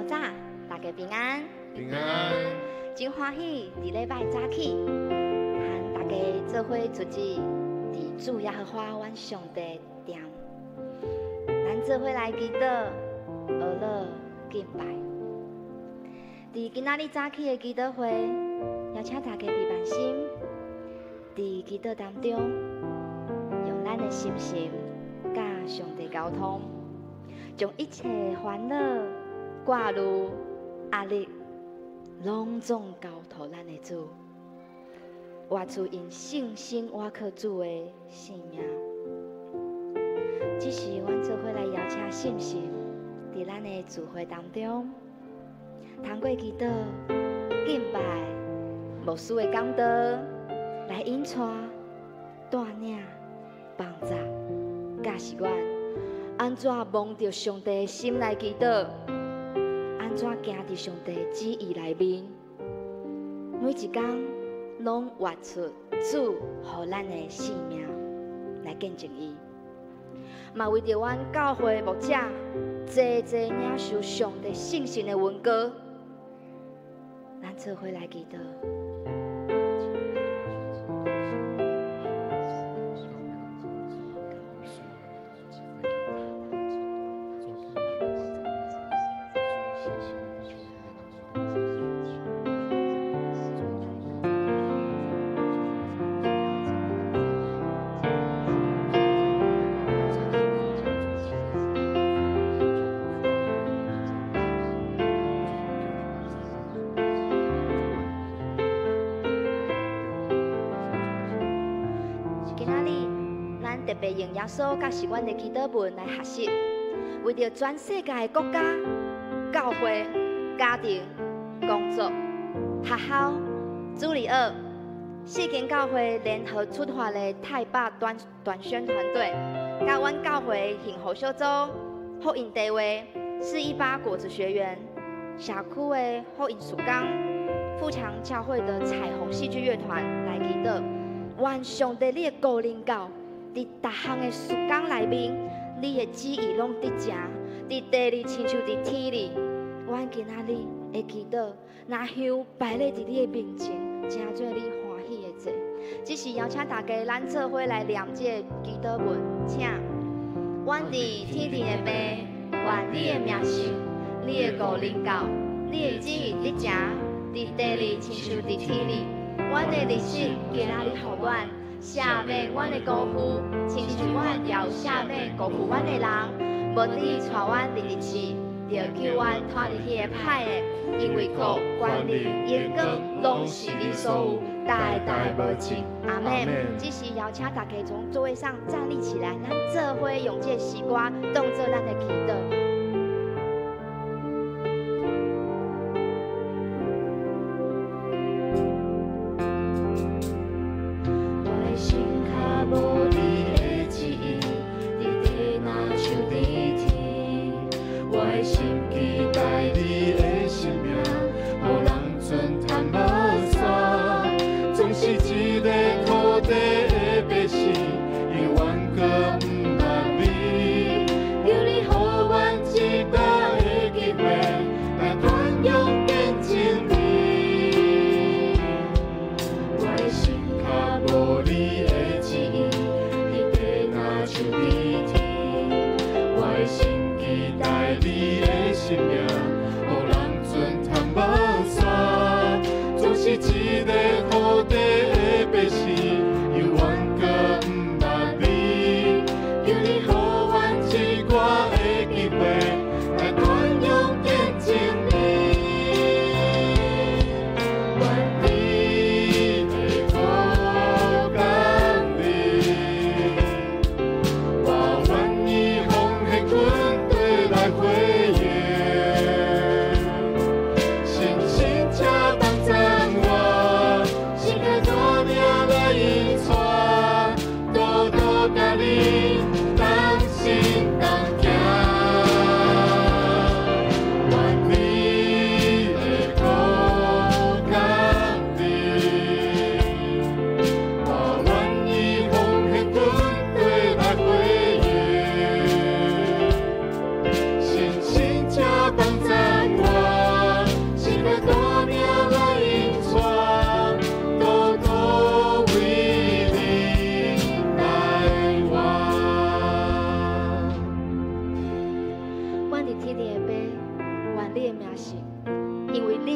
早，大家平安。平安。真欢喜，伫礼拜早起，和大家做伙出席伫主耶和华阮上帝殿，咱做伙来祈祷、学乐、敬拜。伫今仔日早起的祈祷会，邀请大家陪伴心，伫祈祷当中，用咱的心性甲上帝沟通，将一切烦恼、挂虑、压力，拢总交托咱的主，活出因信心倚靠主的生命。这是阮做伙来邀请信心，伫咱的聚会当中，通过祈祷、敬拜、牧师的讲道，来引带、带领、帮助，教示阮安怎望着上帝的心来祈祷。安怎行伫上帝旨意内面，每一天拢活出主予咱的生命来见证伊，嘛为着阮教会牧者济领受上帝圣神的恩膏，咱做伙来祈祷。特别用耶稣甲是阮的祈祷文来学习，为着全世界的国家、教会、家庭、工作、学校、主理学、四间教会联合出发的泰北短宣团队，甲阮教会幸福小组、福音地位、418果子学园、社区的福音曙光、富强教会的彩虹戏剧乐团来祈祷，愿上帝你的高领导。伫逐项的事工内面，你的旨意拢伫正，伫地里亲像伫天里。阮今仔日的祈祷，拿香摆咧伫你的面前，真做你欢喜的罪。只是邀请大家，咱做伙来念这祈祷文，请。阮伫天地的爸，愿你的名寿，你的国领导，你的旨意伫正，伫地里亲像伫天里。阮的日子今仔日互阮。赦免阮的辜负，亲像阮也有赦免辜负阮的人。无你带阮入日子，就救阮脱离迄个歹的，因为国、权力、荣光，拢是你所有，代代无尽。阿门。只是邀请大家从座位上站立起来，咱做伙用这诗歌当作咱的祈祷。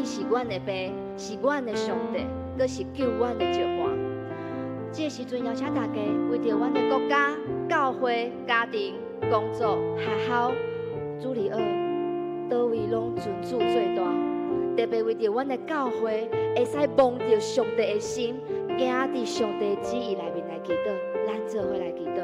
是阮的爸，是阮的上帝，阁是救阮的救援。这个时阵，邀请大家为着阮的国家、教会、家庭、工作、学校、主理学，倒位拢尊主最大。特别为着阮的教会，会使望着上帝的心，行伫上帝的旨意内面来祈祷。咱做伙来祈祷。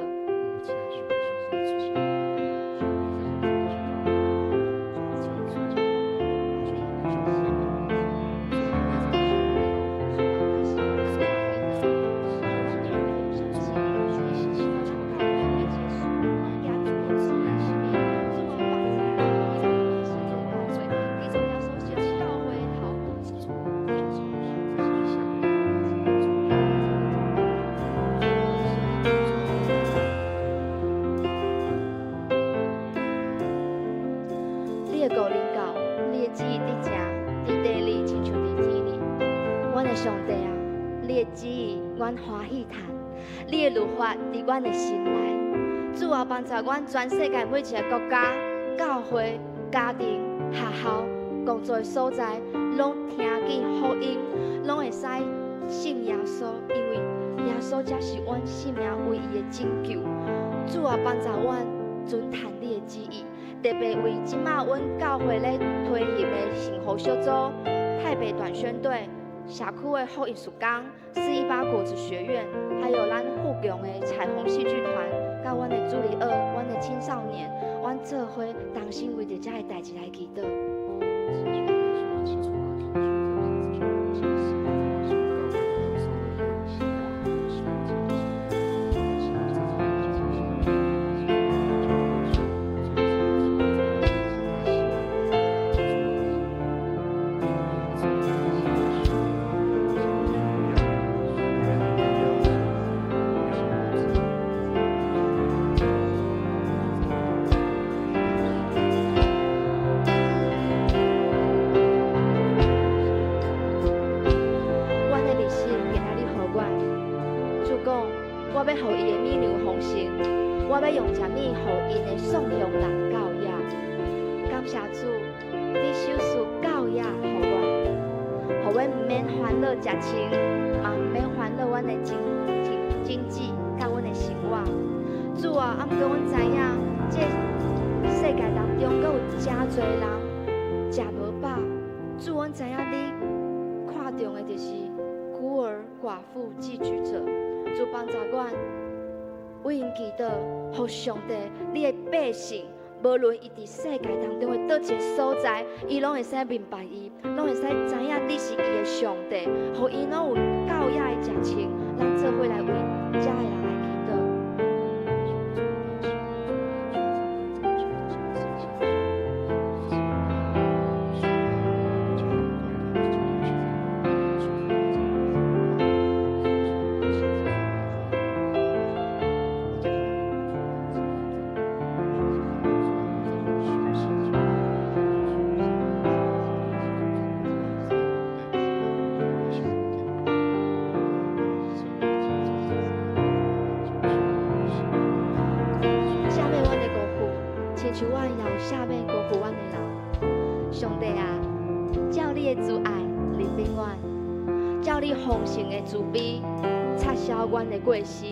上帝啊，你的旨意，阮欢喜谈；你的律法伫阮的心内。主啊，帮助阮全世界每一个国家、教会、家庭、学校、工作的所在，拢听见福音，拢会使信耶稣，因为耶稣才是阮生命唯一的拯救。主啊，帮助阮遵谈你的旨意，特别为即马阮教会咧推行的幸福小组、太北短宣队。社区的福音事工、418果子学院，还有咱富强的彩虹戏剧团，甲阮的主理学、阮的青少年，阮做伙同心为着这个代志来祈祷。我要予伊的米牛丰盛，我要用食米予因的颂扬人教养。感谢主，你手赐教养予我，予阮毋免烦恼食穿，嘛毋免烦恼阮的经济甲阮的生活。主啊，毋过阮知影，这世界当中阁有真侪人食无饱。主，阮知影你看重的就是孤儿寡妇寄居者。主帮助阮，为因祈祷，互上帝你的百姓，无论伊伫世界当中的倒一个所在，伊拢会使明白伊，拢会使知影你是伊的上帝，互伊拢有教养的食穿。咱做伙来为遮个人来祈祷。求阮也有下面辜负阮的人，上帝啊，照你的慈爱临免阮，照你丰盛的慈悲擦消阮的过失，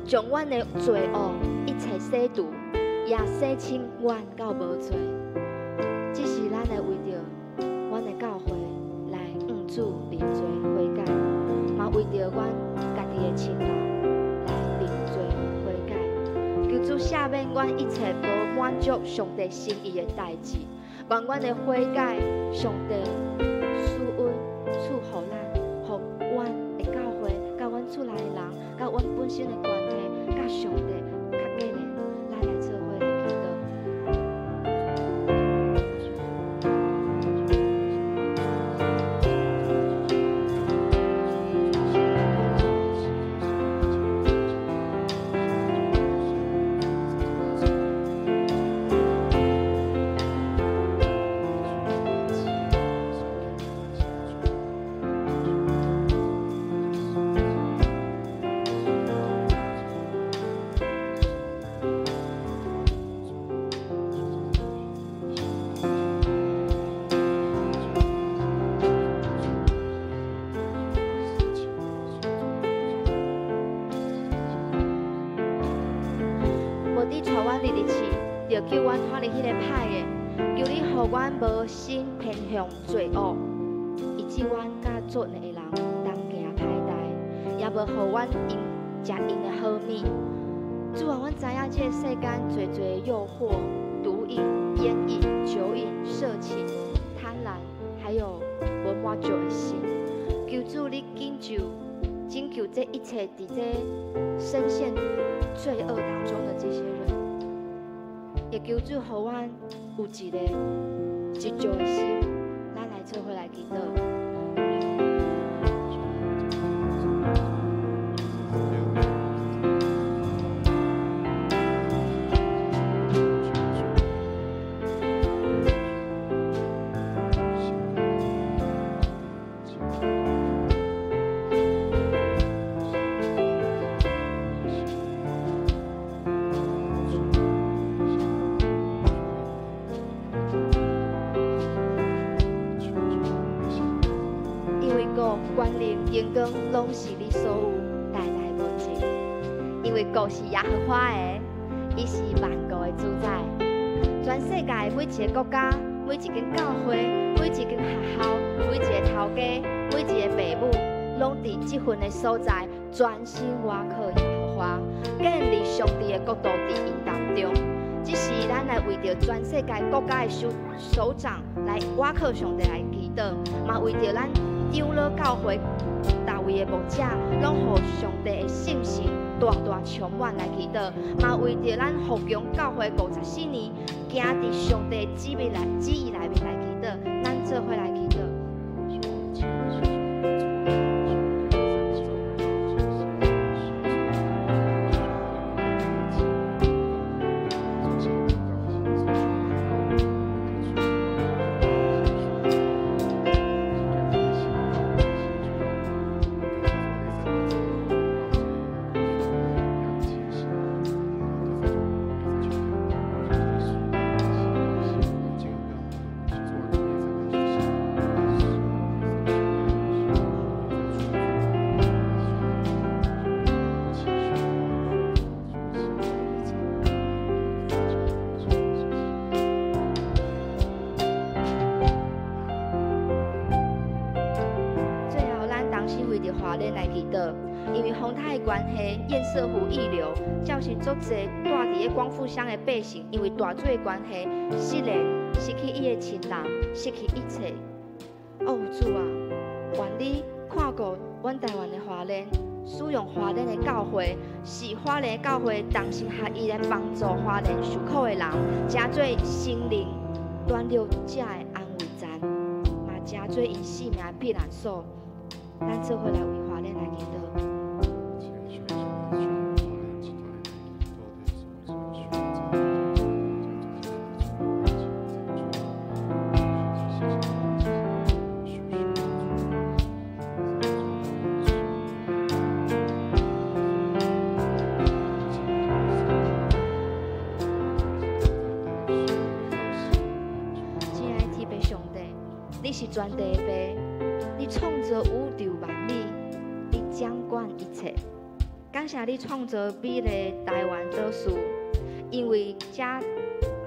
将阮的罪恶一切洗除，也洗清阮到无罪。这是咱来为着阮的教会来向主认罪悔改，嘛为着阮家己的亲人来认罪悔改。求主赦免阮一切无满足上帝心意的代志，愿阮的悔改，上帝赐恩赐予咱，互阮的教会，甲阮厝内的人，甲阮本身的关系，甲上帝较紧的，咱来做伙来祈祷。着救阮脱离迄个歹的，求你互阮无心偏向罪恶，以致阮甲做的人当行歹代，也无互阮因食因的好物。主啊，阮知影这个世间侪侪诱惑、毒瘾、烟瘾、酒瘾、色情、贪婪，还有无满足的心。求主你拯救这一切伫这深陷罪恶当中的这些人，也求主互阮有一个执着的心，咱来做伙来祈祷。荣光拢是你所有，代代无尽。因为国是耶和华的，伊是万国的主宰。全世界每一个国家、每一间教会、每一间学校、每一个头家、每一个父母，拢伫这份的所在专心倚靠耶和华，建立上帝的国度伫因当中。这是咱来为着全世界国家的首长来倚靠上帝来祈祷，嘛为着咱长老教会大卫的牧者，拢互上帝的信心大大充满来祈祷，嘛为着咱福强教会54年，行伫上帝旨意内面来祈祷，咱做伙来祈祷。因为风台的关系，堰塞湖溢流，造成足侪住伫个光复乡的百姓，因为大水的关系，失联，失去伊的亲人，失去一切。哦，主啊，愿你看顾阮台湾的华人，使用华人的教会，使华人的教会同心合意来帮助华人受苦的人，加做心灵断流者的安慰站，嘛加做因性命的避难所。咱做伙来为华人来祈祷。亲爱的天父上帝，你是全地的爸，你创造宇宙万物，你掌管一切。感谢你创造美丽台湾岛屿，因为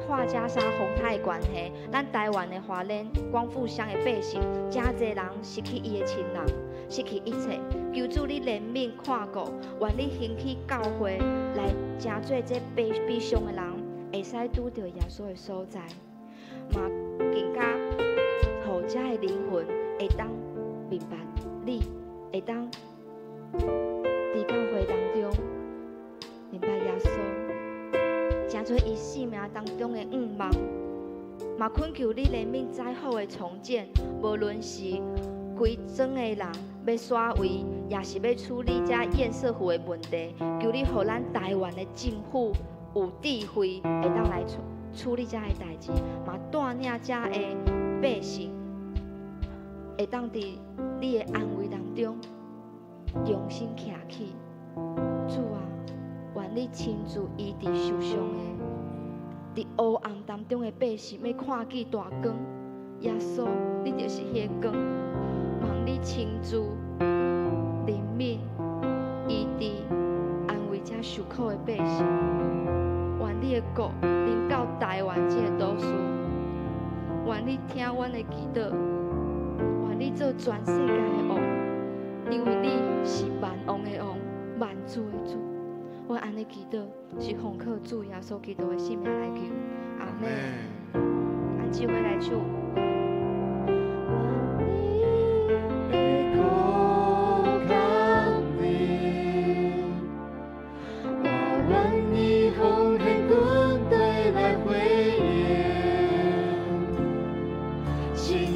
画加沙风台的关系，咱台湾的华人、光复乡的百姓，真侪人失去伊的亲人，失去一切。求主你怜悯看顾，愿你兴起教会来真做这悲伤的人，会使拄到耶稣的所在，嘛更加互遮的灵魂会当明白你，会当伫教会当中明白耶稣，真做伊生命当中的望，嘛恳求你怜悯灾后的重建，无论是规整的人要刷位，也是要处理这堰塞湖的问题，求你互咱台湾的政府有智慧，会当来处理这个代志，嘛带领这个百姓会当伫你的安慰当中重新徛起。主啊，愿你亲自医治受伤的，伫黑暗当中的百姓要看见大光。耶稣，你就是迄个光，望你亲自怜悯、医治、安慰这受苦的百姓。愿你你的国临到台湾这个都市，愿你听阮的祈祷，愿你做全世界的王，因为你是万王的王，万主的主。我安尼祈祷，是奉靠主耶稣基督的圣名来求，阿门。按机会来唱。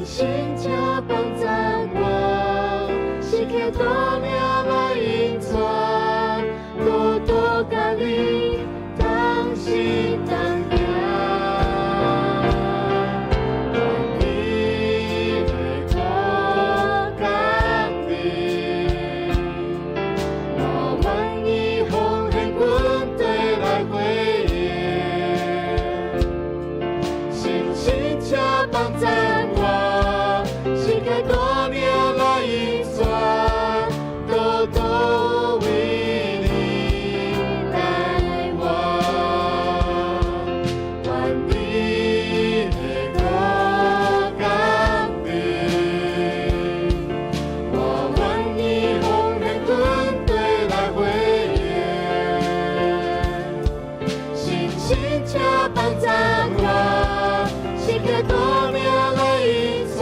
心家帮赞我，是刻多年来隐藏，多多感你当心当量，愿你会多感你，我愿你奉献军队来回应，心心家帮赞我。多年来隐藏，都为你来往，愿你的国降临，我愿你奉献军队来回应，信心加帮赞我，是刻多年来隐藏。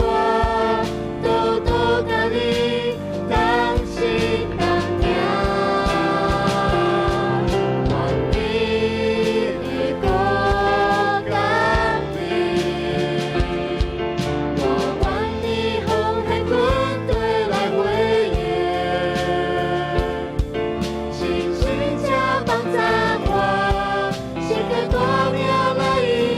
多年来。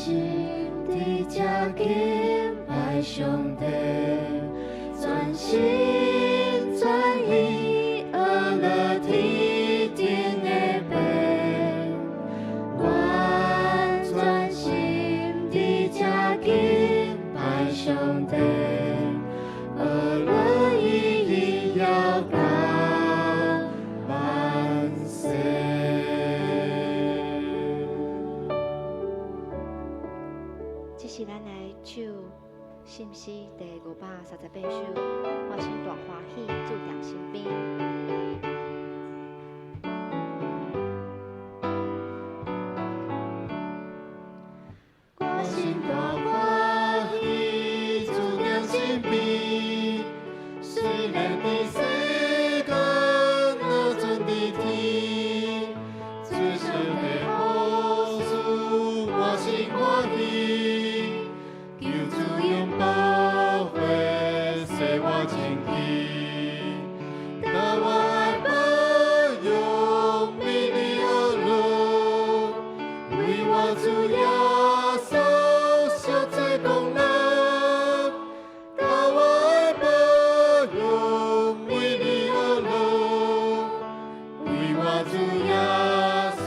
心地加敬拜上帝，专心专意而乐天顶的白，我专心地加敬拜上帝，而乐意要到万世。这是咱来唱心诗第538首，我心大欢喜，主在身边。我心大欢喜，主在身边。虽然在世间若存在天，最深的好事我心欢喜。求主拥抱会使我前去，但我爱保佑美丽的路，为我主耶稣受罪功劳。但我爱保佑美丽的路，为我主耶稣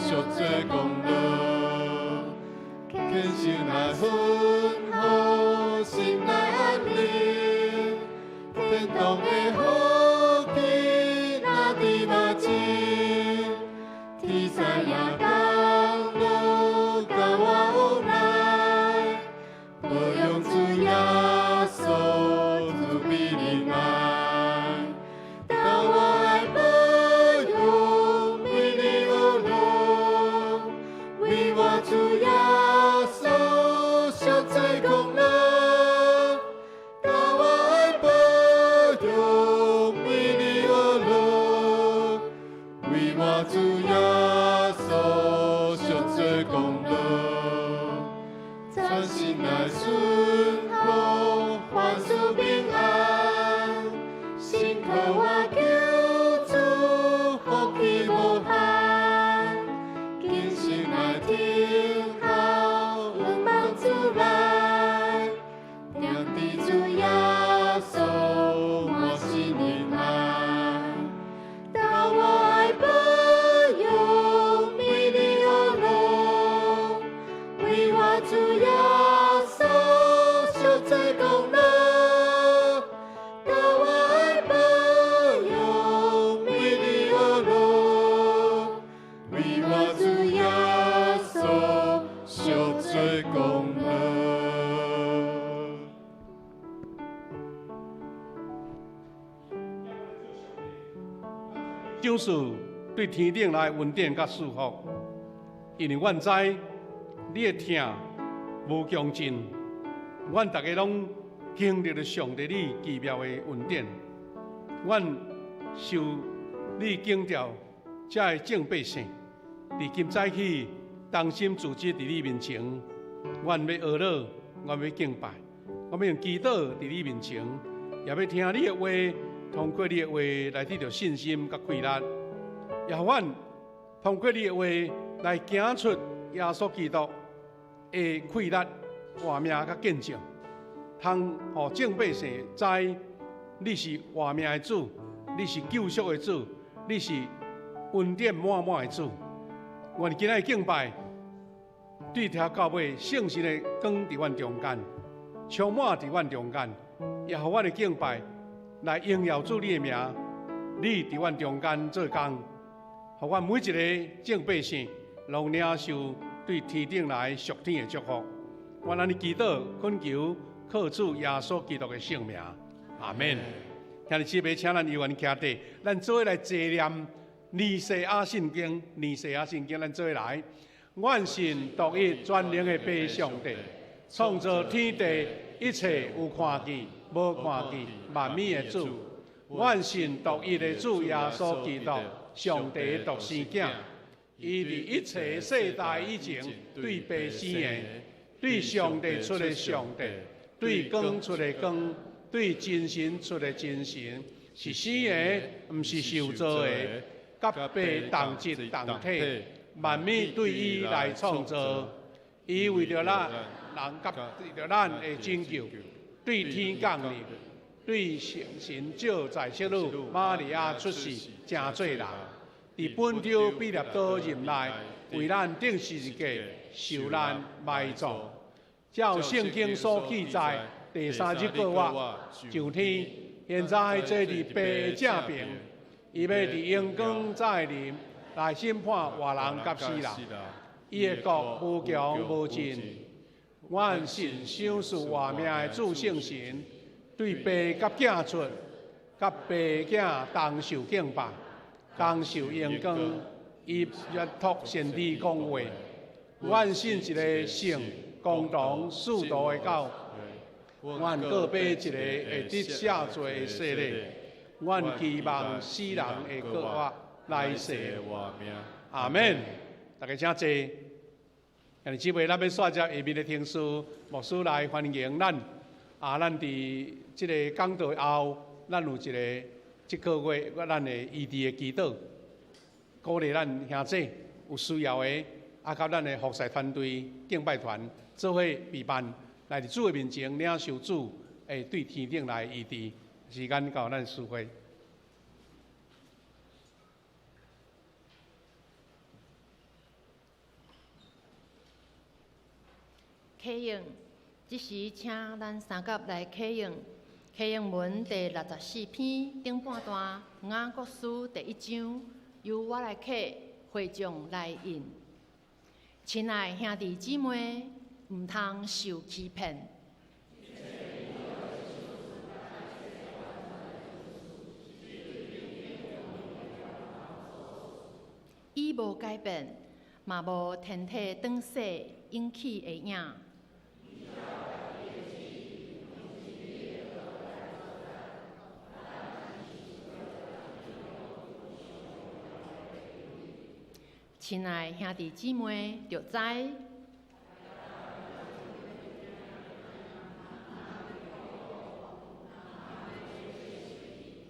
受罪功劳。虔诚来顺服，心内安宁，天堂的福气那伫目前，天使也降落甲我往来，保佑主耶稣主必仁爱。但我爱保佑美丽的路，为我主耶稣受罪功劳。但我爱保佑美丽的路，为我主耶稣受罪功劳。专心来顺服，凡事平安，心渴我求主福气无限，坚心来听候愿望主来，定伫主耶稣我心仁爱。但我爱保佑美丽的路，为我主耶稣受罪功劳。但我爱保佑美丽的路，为我主耶稣受罪功劳。讲述对天顶来的恩典甲祝福，因为阮知你的听无穷尽，阮大家拢经历了上帝你奇妙的恩典，阮受你敬调，才会正百姓。伫今早起，当心自知伫你面前，阮要学乐，阮要敬拜，我们用祈祷伫你面前，也要听你的话。通过你的话来得到信心甲快乐，也互阮通过你的话来行出耶稣基督的快乐活命甲见证，通互众百姓知你是活命的主，你是救赎的主，你是恩典满满的主。愿今仔敬拜对听到尾，圣神的光伫阮中间，充满伫阮中间，也互阮的敬拜。来荣耀主你的名，你伫阮中间做工，互阮每一个众百姓，拢领受对天顶来属天的祝福。我安尼祈祷恳求，靠主耶稣基督的圣名，阿门。兄弟姊妹，请咱永远徛底，咱做伙来纪念尼西亚圣经。尼西亚圣经，咱做伙来。阮信独一全能的爸上帝，创造天地一切有看见。无看见万米的主，阮信独一的主耶稣基督，上帝的独生子。伊伫一切世代以前，对爸生的，对上帝出的上帝，对光出的光，对真神出的真神，是生的，毋是受造的。甲爸同质同体，万米对伊来创造。伊为着咱人甲为着咱的拯救，对天降临，对圣神照在色女玛利亚出世，成做人，伫本丢比列多任内，为咱顶十字架受难埋葬，照圣经所记载，第三日过活上天，现在坐伫爸正边，伊要伫阳光再临，来审判活人甲死人。伊的国无强无尽，阮信赏赐活命的主圣神，对爸甲囝出，甲爸囝同受敬拜，同受阳光，伊约托先知讲话。阮信一个圣共同使徒的教，阮各买一个会得赦罪的洗礼。阮期望死人的国活来世活命。阿门。大家请坐。兄弟姊妹，咱要煞接下面的听书，牧师来欢迎咱。咱伫即个讲道后，咱有一个即个月咱的异地的祈祷，鼓励咱兄弟有需要的，甲咱的服侍团队、敬拜团做伙备办，来伫主的面前领受主对天顶来异地。时间到，咱聚会。启用，即时请咱三甲来启用。启用文第64篇顶半段，雅各书第1章，由我来启，会众来引。亲爱兄弟姊妹，毋通受欺骗。伊无改变，嘛无天体转世引起的影。亲爱兄弟姊妹，着知，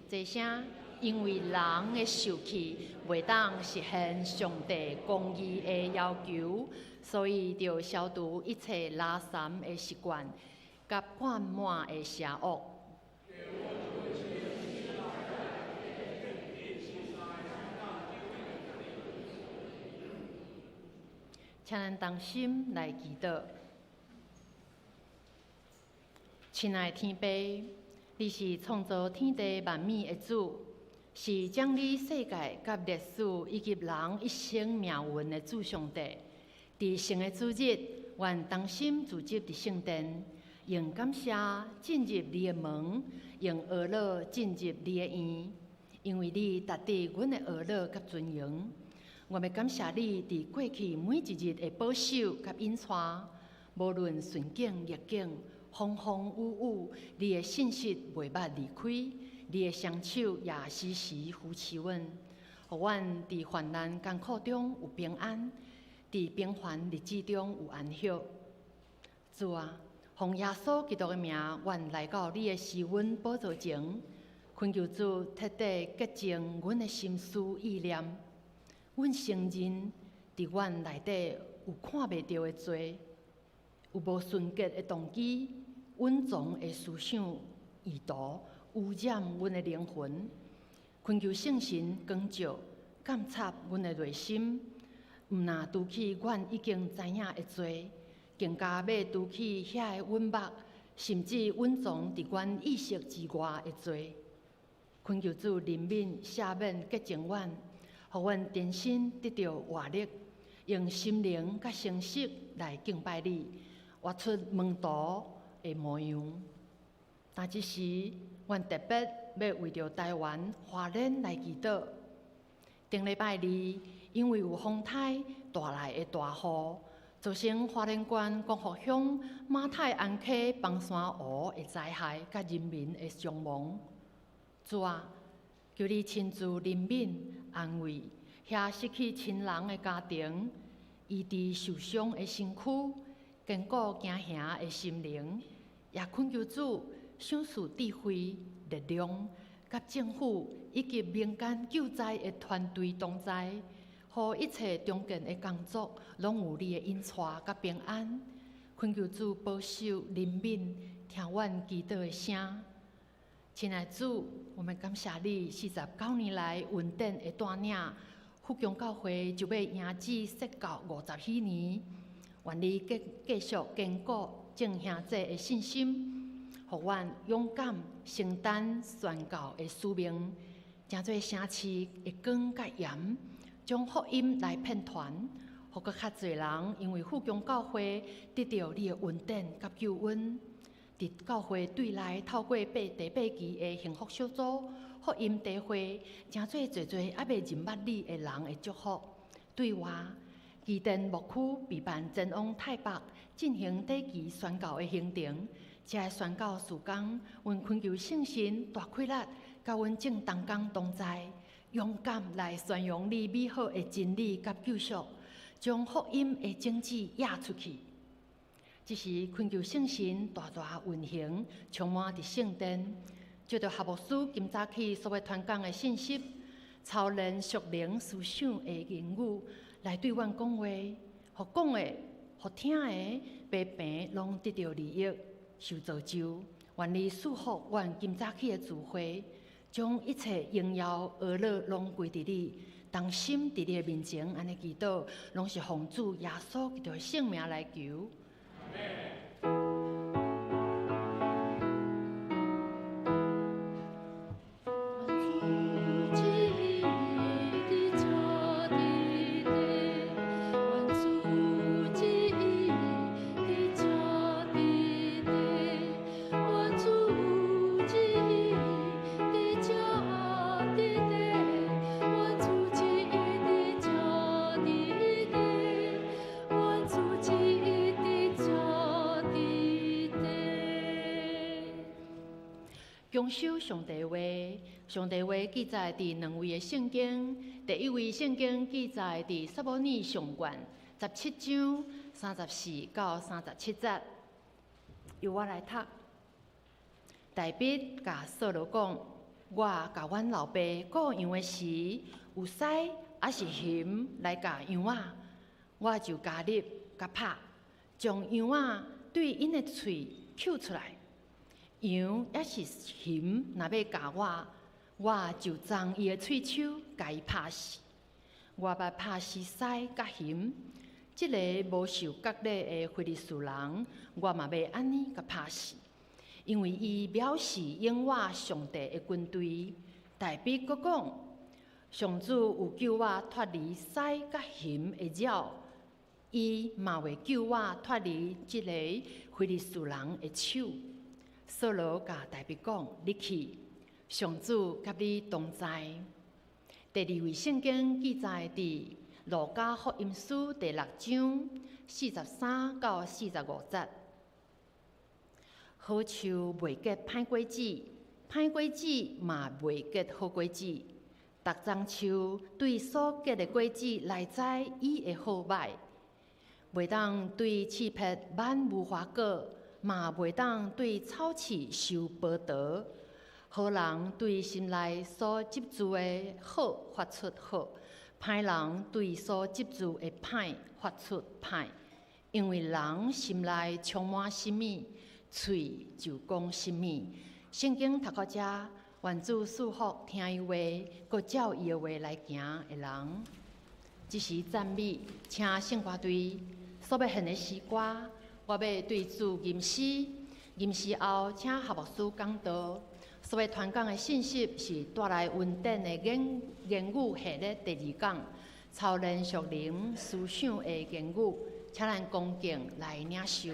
这声因为人的受气袂当实现上帝公义的要求，所以着消除一切拉散的习惯，甲灌满的邪恶。请咱同心来祈祷。亲爱天父，你是创造天地万物的主，是将你世界甲历史以及人一生命运的主上帝。伫圣的主日，愿同心聚集伫圣殿，用感谢进入你的门，用娱乐进入你的院，因为你值得阮的娱乐甲尊荣。我们感谢你伫过去每一日的保守甲引带，无论顺境逆境、风风雨雨，你的信息袂捌离开，你的双手也时时扶持阮，互阮伫患难艰苦中有平安，伫平凡日子中有安息。主啊，奉耶稣基督的名，愿来到你的施恩宝座前，恳求主彻底洁净阮的心思意念。阮承认，伫阮内底有看袂到的罪，有无纯洁的动机，稳重的思想意图，污染阮的灵魂。恳求圣神光照、监察阮的内心，毋但拄起阮已经知影的罪，更加要拄起遐个稳目，甚至稳重伫阮意识之外的罪。恳求主怜悯、赦免、洁净阮。互阮全身得到活力，用心灵甲诚实来敬拜你，活出门徒的模样。但即时，阮特别要为着台湾花莲来祈祷。顶礼拜二，因为有风台带来的大雨，造成花莲县光复乡马太安溪崩山湖的灾害，甲人民的伤亡。主啊，求你亲自怜悯、安慰遐失去亲人的家庭，医治受伤的身躯，坚固惊吓的心灵，也恳求主赏赐智慧、力量，甲政府以及民间救灾的团队同在，互一切中间的工作拢有你的引带甲平安。恳求主保守怜悯，听阮祈祷的声。亲爱的主，我们感谢你49年来稳定的带领，福强教会就要迎旨设到50许年。愿你继续坚固正兄弟的信心，互阮勇敢承担宣教的使命，正做城市的光甲盐，将福音来遍传，互搁较侪人因为福强教会得到你的稳定甲救恩。伫教会对内透过第8期的幸福小组福音茶会，正做侪还未认捌你的人的祝福。对外，基甸牧区备办前往台北进行第1期宣教的行程。这个宣教事工，阮恳求圣神大开力，甲阮正同工同在，勇敢来宣扬你美好的真理甲救赎，将福音的种子压出去。这是恳求圣神大运行，充满伫圣殿，接着夏牧师今早起所要传讲的信息，超然属灵思想的言语，来对阮讲话，互讲的、互听的，平平拢得到利益，受造就。愿你祝福阮今早起的聚会，将一切荣耀、乐乐拢归伫你，同心伫你的面前，安尼祈祷，拢是奉主耶稣基督的圣名来求。恭守上帝话，上帝话记载伫2位的圣经。第1位圣经记载伫撒母耳上卷17章34到37节。由我来读。大卫甲扫罗讲：我甲阮老爸过羊的时，有狮还是熊来甲羊仔，我就加入甲拍，将羊仔对因的喙揪出来。羊也是熊，若要咬我，我就将伊的喙手甲伊拍死。我捌拍死狮甲熊，即个无受割礼的非利士人，我嘛要安尼甲拍死，因为伊藐视永活上帝的军队。大卫阁讲，上主有救我脱离狮甲熊的爪，伊嘛会救我脱离即个非利士人的手。扫罗甲大卫讲：“你去，上主甲你同在。”第2位圣经记载伫路加福音书第6章43到45节。好树袂结歹果子，歹果子嘛袂结好果子。逐丛树对所结的果子来知伊的好歹，袂当对刺皮挽无花果。嘛袂当对草刺收报道，好人对心内所集住的好发出好，歹人对所集住的歹发出歹。因为人心内充满什么，嘴就讲什么。圣经读到这，愿主祝福听伊话，搁照伊的话来行的人。这是赞美，请圣歌队所要献的诗歌。我要对主吟诗，吟诗后请夏牧师讲道。所要传讲的信息是带来稳定的言语系列第2讲，超然属灵思想的言语，请咱恭敬来领受。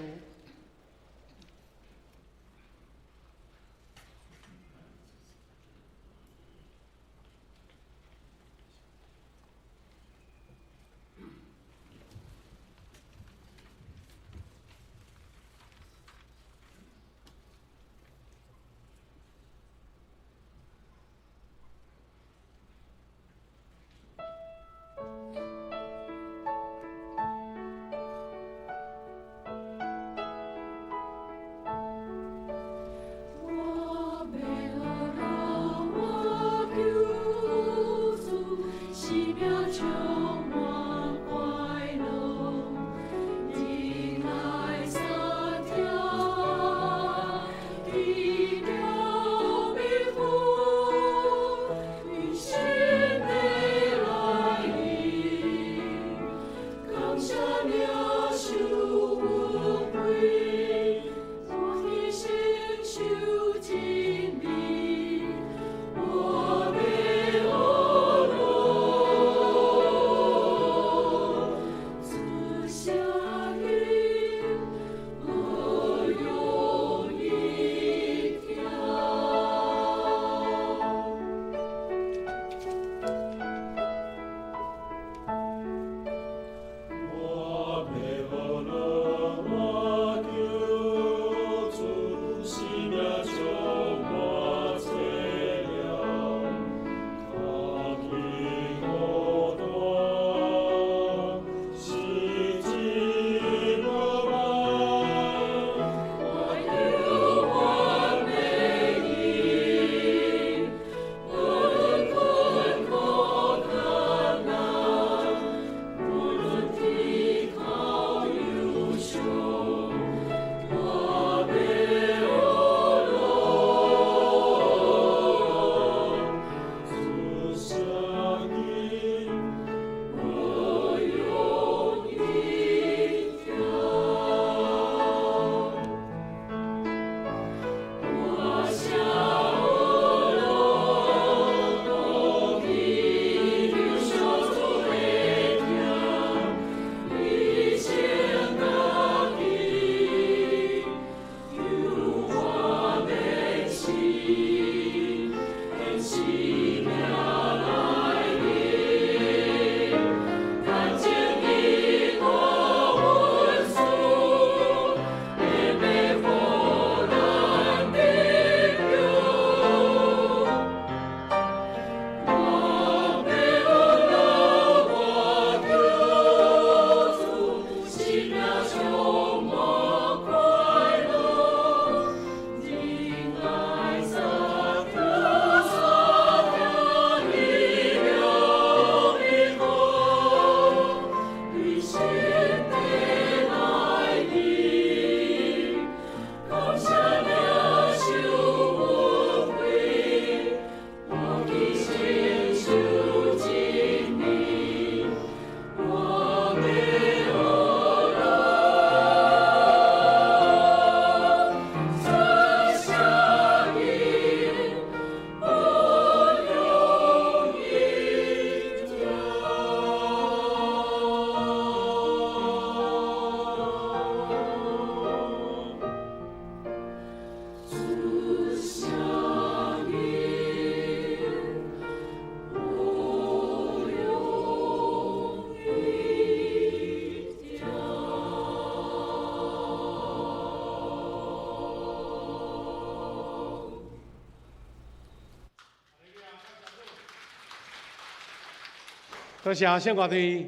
多谢圣乐队，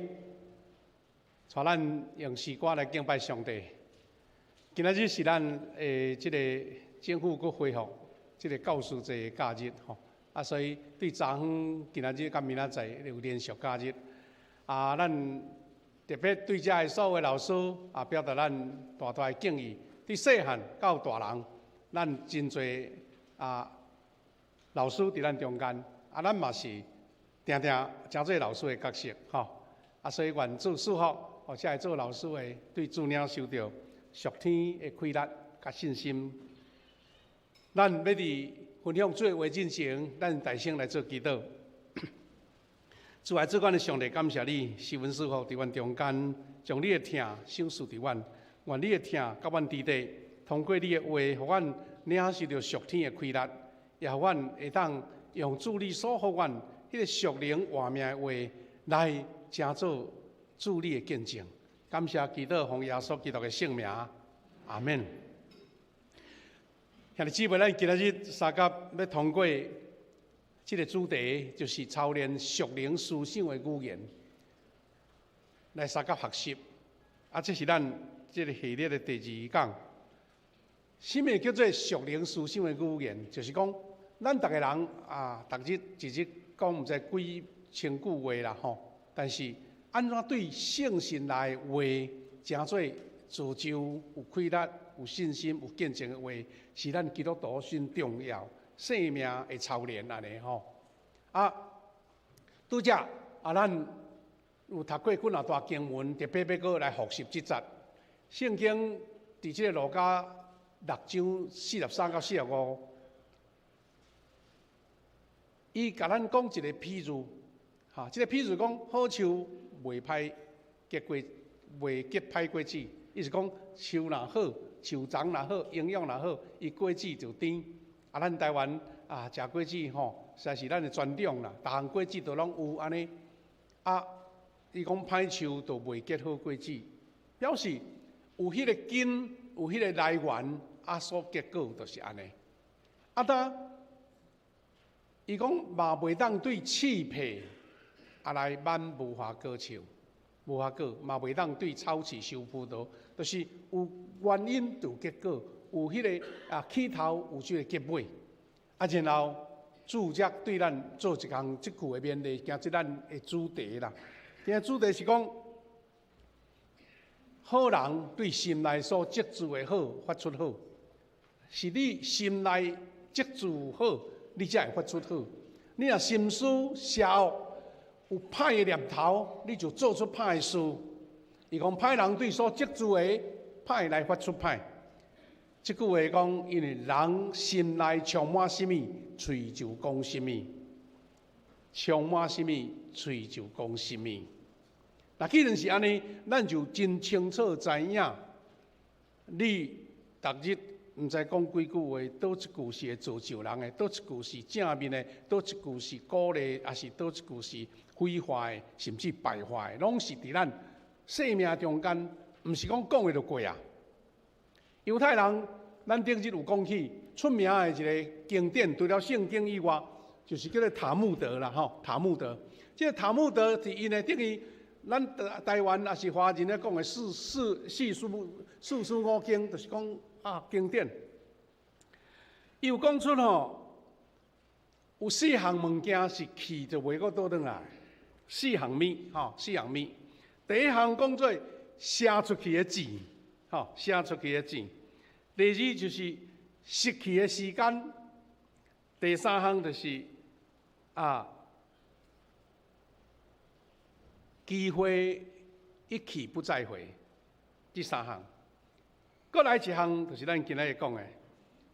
带咱用诗歌来敬拜上帝。今仔日是咱这个政府搁恢复这个教师节假日吼，所以对昨昏今仔日甲明仔载有连续假日。咱特别对遮的所有老师表达咱大大的敬意。对细汉到大人，咱真侪老师伫咱中间，咱嘛是定定真做老师的角色吼。所以愿主祝福，或者做老师的对子女受到属天的开力甲信心。咱要伫分享做话进前，咱大声来做祈祷。主爱主管的上帝，感谢你，施恩赐福伫阮中间，将你的听赏赐伫阮，愿你的听甲阮伫地，通过你的话，互阮领受到属天的开力，也互阮会当用主你所互阮迄个属灵活命的话来成做主你的见证。感谢祈祷，奉耶稣基督的圣名，阿门。兄弟姊妹，咱今仔日三甲要通过这个主题，就是操练属灵思想的语言，来三甲学习。这是咱这个系列的第2讲。什么叫做属灵思想的语言？就是讲，咱逐个人逐日一日讲毋知几千句话啦吼，但是安怎对圣神内的话，真做自救、有开力、有信心、有见证的话，是咱基督徒最重要生命的操练安尼吼。拄则咱有读过几啊大经文，特别要搁来复习即节。圣经伫即个路加6章43到45，伊甲咱讲一个譬如，即个譬如讲，好树袂歹结果，袂结歹果子，意思讲树若好，树长若好，营养若好，伊果子就甜。咱台湾食果子实在是咱的专长啦，逐项果子都拢有安尼。伊讲歹树就袂结好果子，表示有迄个根，有迄个来源，所结果就是安尼。伊讲嘛袂当对刺皮来挽无花果树，无花果嘛袂当对草刺收葡萄，就是有原因就有结果，有迄个起头，有即个结尾。然后主则对咱做一项即句的勉励，行即咱的主题啦。今日主题是讲，好人对心内所积聚的好发出好，是你心内积聚好，你才会发出好。你若心思邪恶，有歹的念头，你就做出歹的事。伊讲歹人对所积聚的歹来发出歹。即句话讲，因为人心内充满什么，嘴就讲什么；充满什么，嘴就讲什么。既然是安尼，咱就真清楚知影，你逐日毋知讲几句话，倒一句是会造就人的，倒一句是正面的，倒一句是鼓励，还是倒一句是毁坏的，甚至败坏的，拢是伫咱生命中间，毋是讲讲的就过啊。犹太人，咱顶日有讲起出名的一个经典，除了圣经以外，就是叫做塔木德啦，塔木德。这个塔木德是因为等于咱台湾也是华人咧讲的四书五经，就是讲经典。伊有讲出有4项物件是去就袂阁倒转来，4项物，4项物。第一项讲做写出去的字。写出去的字。第二就是失去的时间。第三项就是机会一去不再回。这3项。再来一项就是咱今日讲的，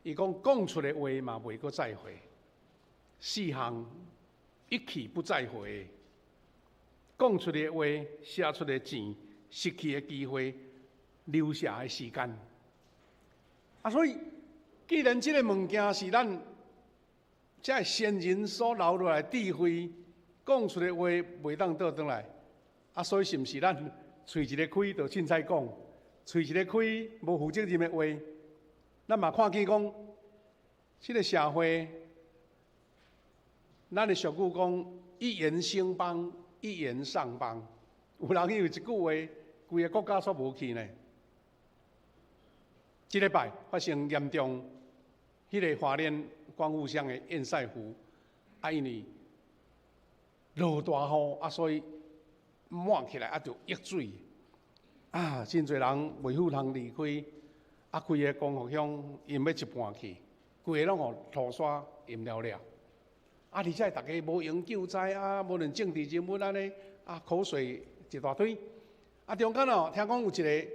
伊讲出的话嘛袂阁再回。4项一去不再回。讲出的话，写出的钱，失去的机会。留下的时间，所以既然这个物件是咱这先人所留落来智慧，讲出的话袂当倒转来，所以是毋是咱嘴一个开就凊彩讲，嘴一个开无负责任的话，咱嘛看见讲，这个社会，咱的俗语讲一言兴邦，一言丧邦，有人因为一句话，规个国家煞无去呢。这礼拜发生严重，迄个花莲光复乡的堰塞湖，因为落大雨，所以满起来就溢水，真侪人袂赴通离开，规个光复乡淹要一半去，规个拢互土沙淹了了。而且大家无用救灾无论政治人物安尼，口水一大堆。中间听讲有一个。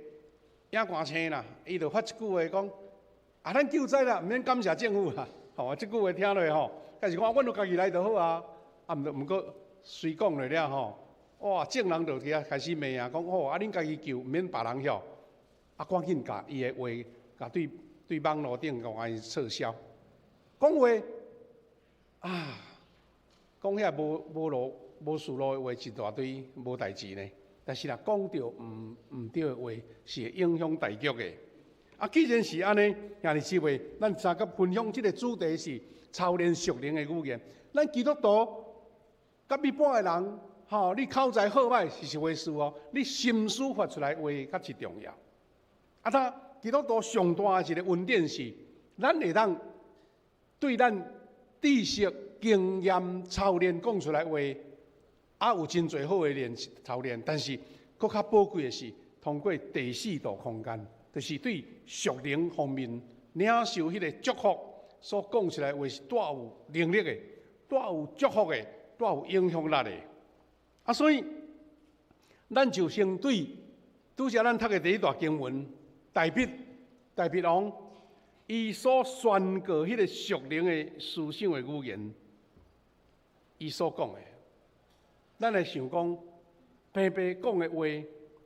影寒青啦，伊就发一句话讲：咱救灾啦，毋免感谢政府啦。即句话听落但是讲阮都家己来就好啊。毋过随讲落了哇，众人就开始骂讲恁家己救，毋免别人晓。赶紧甲伊的话，甲对网络顶甲伊撤销。讲话讲遐无事路的话一大堆，无代志呢。但是讲到唔对的话，是会影响大局的。既然是安尼，兄弟姊妹，咱三个分享这个主题是操练属灵的语言。咱基督徒甲一般的人，你口才好歹是一回事你心思发出来话较是重要。基督徒上大的一个恩典是，咱会当对咱知识、经验、操练讲出来话。有真侪好的操练，但是更较宝贵的是通过第4度空间，就是对属灵方面领受迄个祝福所讲出来话是带有能力的、带有祝福的、带有影响力的。所以咱就先对拄则咱读的第一段经文，大卫王伊所宣告迄个属灵的思想的语言，伊所讲的，咱来想讲，平平讲的话，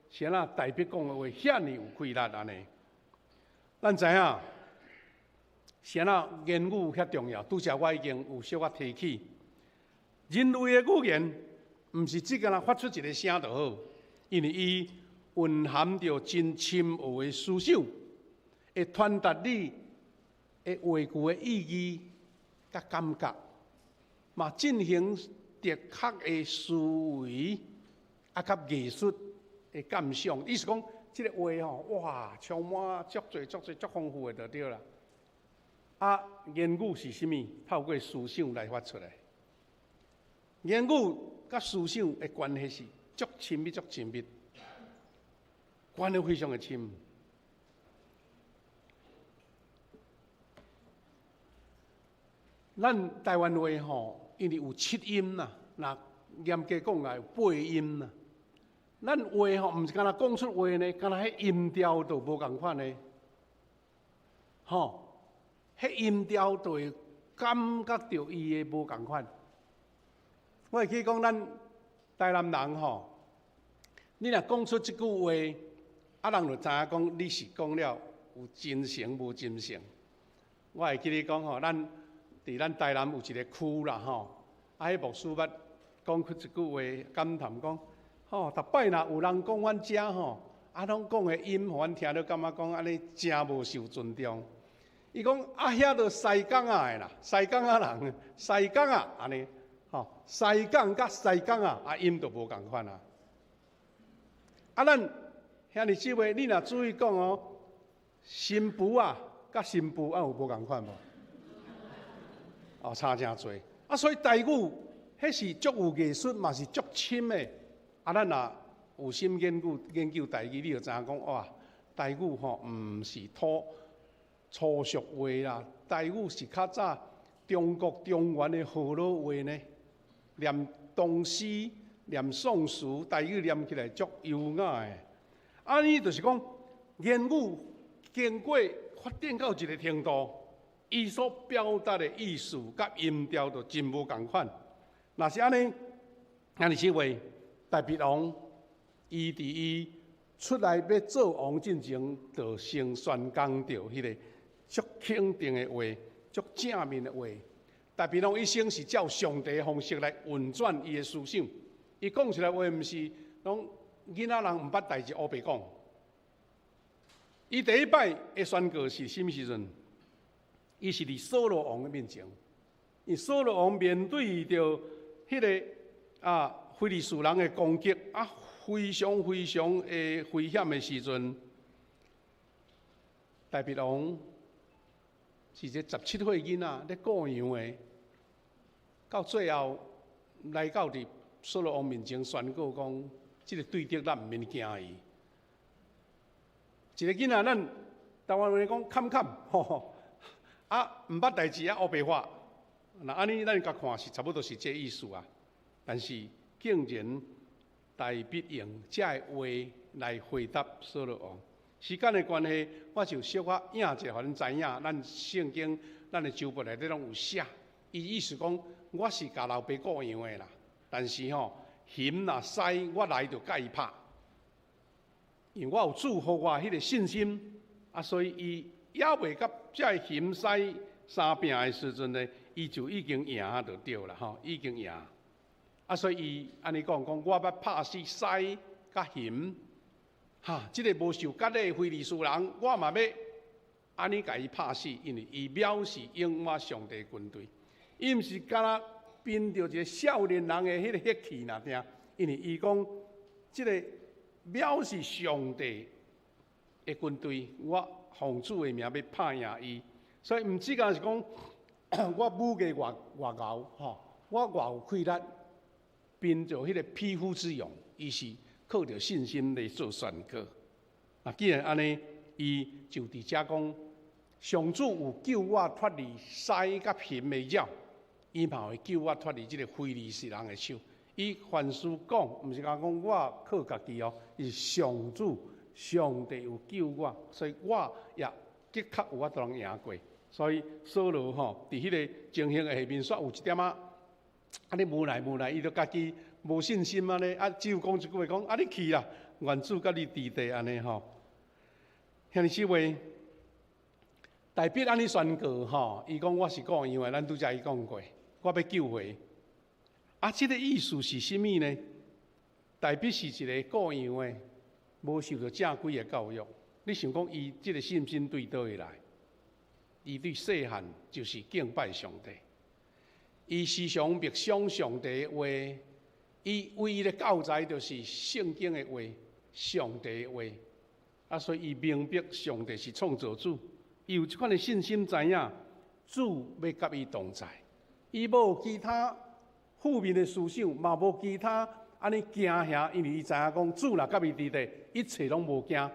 是安那大卫讲的话，遐尼有气力安尼。咱知影，是安那言语遐重要。拄则我已经有小可提起，人类的语言，毋是只个人发出一个声就好，因为伊蕴含着真深奥的思想，会传达你的话句的意义甲感觉，嘛进行直确的思维，啊，甲艺术的感想。意思讲，这个话吼，哇，充满足丰富的就对啦。啊，言语是啥物？透过思想来发出来。言语甲思想的关系是足亲密，关系非常的亲。咱台湾话吼，因为有7音呐，那严格讲来有8音呐。咱话吼，毋是干那讲出话呢，干那迄音调都无共款呢。吼，迄音调就会感觉到伊的无共款。我会记讲，咱台南人吼，你若讲出即句话，啊，人就知影讲你是讲了有真诚无真诚。我会记你讲吼，伫咱台南有一个区啦吼，啊，迄牧师捌讲出一句话，感叹讲，吼，逐摆若有人讲阮遮吼，啊，拢讲的音，互阮听着感觉讲安尼真无受尊重。伊讲啊，遐都西港仔的啦，西港仔人，西港仔安尼，吼，西港甲西港仔啊，音都无共款啊。啊，咱遐尼即位，你若注意讲哦，新妇啊，甲新妇啊有无共款无？哦，差真多。啊，所以台语迄是足有艺术，嘛是足深的。啊，咱若有心研究台语，你就知影讲哇，台语吼毋是粗俗话啦，台语是较早中国中原的河洛话呢。念唐诗、念宋词，台语念起来足优雅的。安尼就是讲，言语经过发展到一个程度。伊所表达的意思甲音调就真无共款。若是安尼是话，大卫王伊伫伊出来要做王进前，就先宣讲着迄个足肯定的话，足正面的话。大卫王一生是照上帝的方式来运转伊的思想。伊讲出来话，毋是拢囡仔人毋捌代志，乌白讲。伊第一摆的宣告是什么时阵？伊是伫扫罗王的面前，因扫罗王面对着迄个非利士人的攻击啊，非常的危险的时阵，大卫王是一个17岁囡仔咧过洋的，到最后来到伫扫罗王面前宣告讲，即个对敌咱毋免惊伊。一个囡仔，咱台湾话讲坎吼。啊，毋捌代志啊，乌白话。那安尼咱甲看是差不多是这意思啊。但是竟然大卫用这话来回答扫罗王。时间的关系，我就小可影一下，互恁知影。咱圣经、咱的周报内底拢有写。伊意思讲，我是甲老爸过洋的啦。但是吼，嫌若使我来就甲伊拍，因为我有主互我迄个信心啊，所以伊。也未到这嫌使三拼的时阵呢，伊就已经赢就对啦，吼，已经赢。啊，所以伊安尼讲，我要拍死使甲嫌，即个无受割礼的非利士人，我嘛要安尼甲伊拍死，因为伊藐视永远上帝军队，伊毋是敢若凭着一个少年人的迄个血气若听，因为伊讲即个藐视上帝的军队，我。奉主的名要拍赢伊，所以毋只干是讲我武艺外高吼，我外有气力，凭着迄个匹夫之勇，伊是靠着信心来做宣告。既然安尼，伊就伫遮讲，上主有救我脱离狮甲熊的爪，伊嘛会救我脱离即个非利士人的手。伊凡事讲，毋是讲我靠家己哦，伊是上主、上帝有救我，所以我也的确有法度通赢过。所以扫罗吼，伫迄个情形的下面，煞有一点仔，尼无奈，伊就家己无信心安尼，只有讲一句话讲，你去啦，愿主甲你伫地安尼吼。兄弟姊妹，大必安尼宣告吼，伊讲我是故意的，咱拄则伊讲过，我要救回。即个意思是甚物呢？大必是一个故意的，无受到正规的教育。你想讲伊即个信心对倒会来？伊对细汉就是敬拜上帝，伊时常默想上帝的话，伊唯一的教材就是圣经的话、上帝的话。所以伊明白上帝是创造主，伊有即款的信心，知影主要甲伊同在，伊无其他负面的思想，嘛无其他安尼惊吓，因为伊知影讲主若甲伊伫地，一切拢无惊。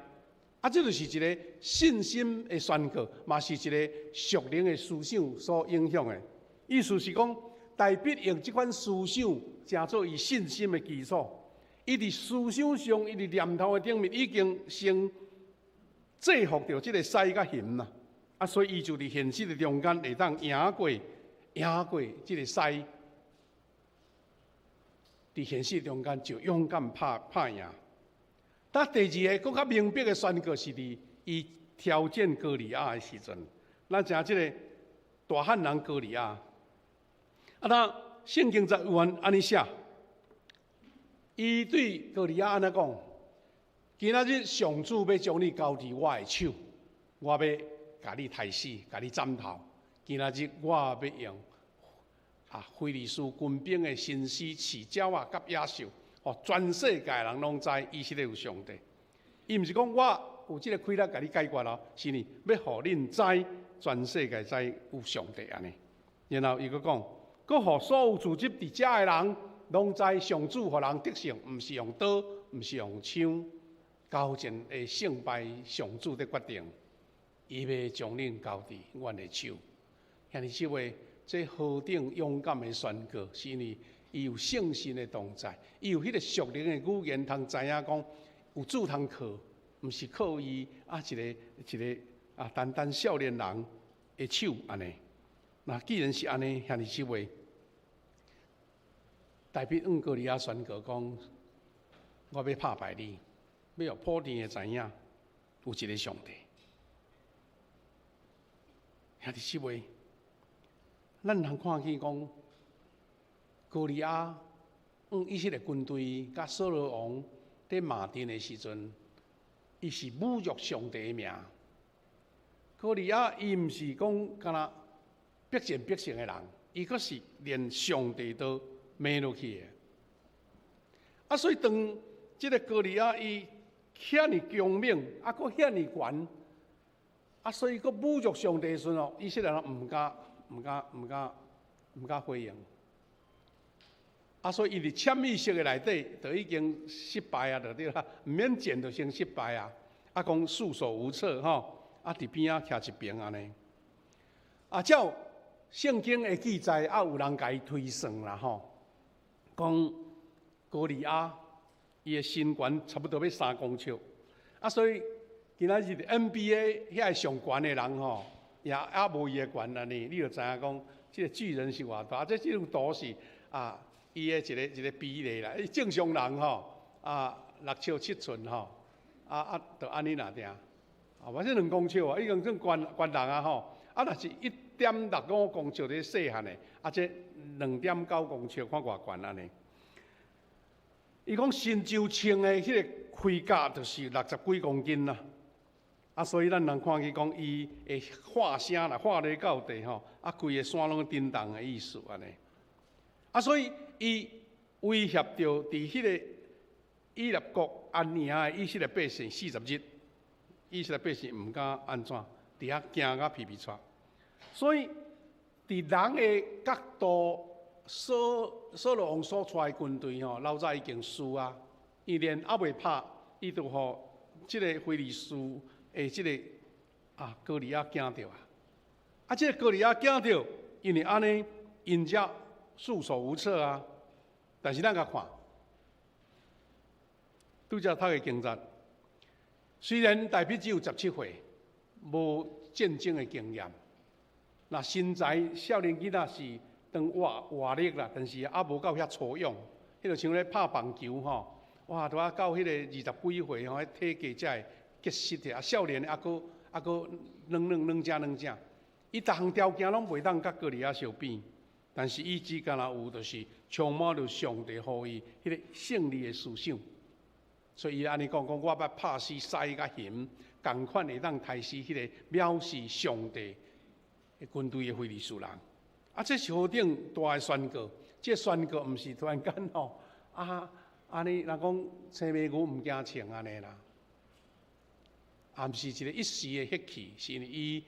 这就是一个信心的宣告，嘛是一个属灵的思想所影响的。意思是讲，大必用这款思想，成做伊信心的基础。伊伫思想上，伊伫念头的顶面，已经先制服着这个狮甲熊啦。所以伊就伫现实的中间，会当赢过这个狮。伫现实中间就勇敢拍赢。但第二个更较明白的宣告是伫伊挑战歌利亚的时阵，咱知影即个大汉人歌利亚。那圣经在有安尼写，伊对歌利亚安尼讲：今仔日上主要将你交伫我的手，我要甲你杀死，甲你斩头。今仔日我要用非利士军兵的神狮、饲鸟啊、甲野兽。全世界人拢知以色列有上帝，伊毋是讲我有即个气力甲你解决咯，是呢，要互恁知，全世界知有上帝安尼。然后伊佫讲，佫互所有聚集伫遮的人拢知上主互人得胜，毋是用刀，毋是用枪，交战会胜败上主的决定，伊要将恁交伫阮的手。兄弟姊妹，这何等勇敢的宣告，是因为伊有圣神的同在，伊有迄个属灵的语言，通知影讲有主通靠，毋是靠伊一个单单少年人的手安尼。那既然是安尼，兄弟姊妹，大必往歌利亚宣告讲：我要拍败你，要互普天的知影有一个上帝。兄弟姊妹，咱通看见讲。歌利亚以色列军队甲扫罗王在骂阵的时阵，伊是侮辱上帝的名。歌利亚伊毋是讲敢若百姓的人，伊阁是连上帝都骂落去的。所以当这个歌利亚伊遐尼强猛，阁遐尼悬，所以阁侮辱上帝的时候，以色列人毋敢回应。所以伊伫潜意识的内底，就已经失败啊，就对啦，毋免战就先失败啊。讲束手无策吼，伫边仔徛一边安尼。照圣经的记载，有人甲伊推算啦吼，讲歌利亚伊的身悬差不多要3公尺，所以今仔日 NBA 遐上悬的人吼，也无伊的悬安尼，你就知影讲，这个巨人是偌大，这种图是伊的一个比例啦，正常人吼6尺7寸吼，就安尼啦定，反正2公尺啊，已经算悬人啊吼，若是1.65公尺的细汉的，这2.9公尺看偌悬安尼。伊讲身就穿的迄个盔甲就是60几公斤啦，所以咱人看去讲伊的化声啦，化咧到地吼，规个山拢震动的意思安尼。所以伊威胁到伫迄个以色列国安营的以色列百姓40日，以色列百姓毋敢安怎，伫遐惊甲皮皮喘。所以伫人的角度，扫罗王所出的军队吼，老早已经输啊，伊连未拍，伊就互即个非利士的即个歌利亚惊着啊！即个歌利亚惊着，因为安尼因遮束手无策啊！但是咱甲看，拄则读的经节，虽然大笔只有17岁，无战争的经验，那身材少年囡仔是当活力啦，但是也无到遐粗勇，迄就像咧拍棒球吼，哇，拄啊到迄个20几岁吼，体格才会结实的，啊少年还佫软正，伊逐项条件拢袂当甲哥利亚相比。但是伊只敢若有，就是充满着上帝予伊迄个胜利的思想，所以伊安尼讲，我捌拍死狮甲熊，共款会当杀死迄个藐视上帝的军队的非利士人。啊，这是何等大的宣告！这宣告毋是突然间吼安尼，人讲青眉牛毋惊青安尼啦，也毋是一个一时的血气，是因为伊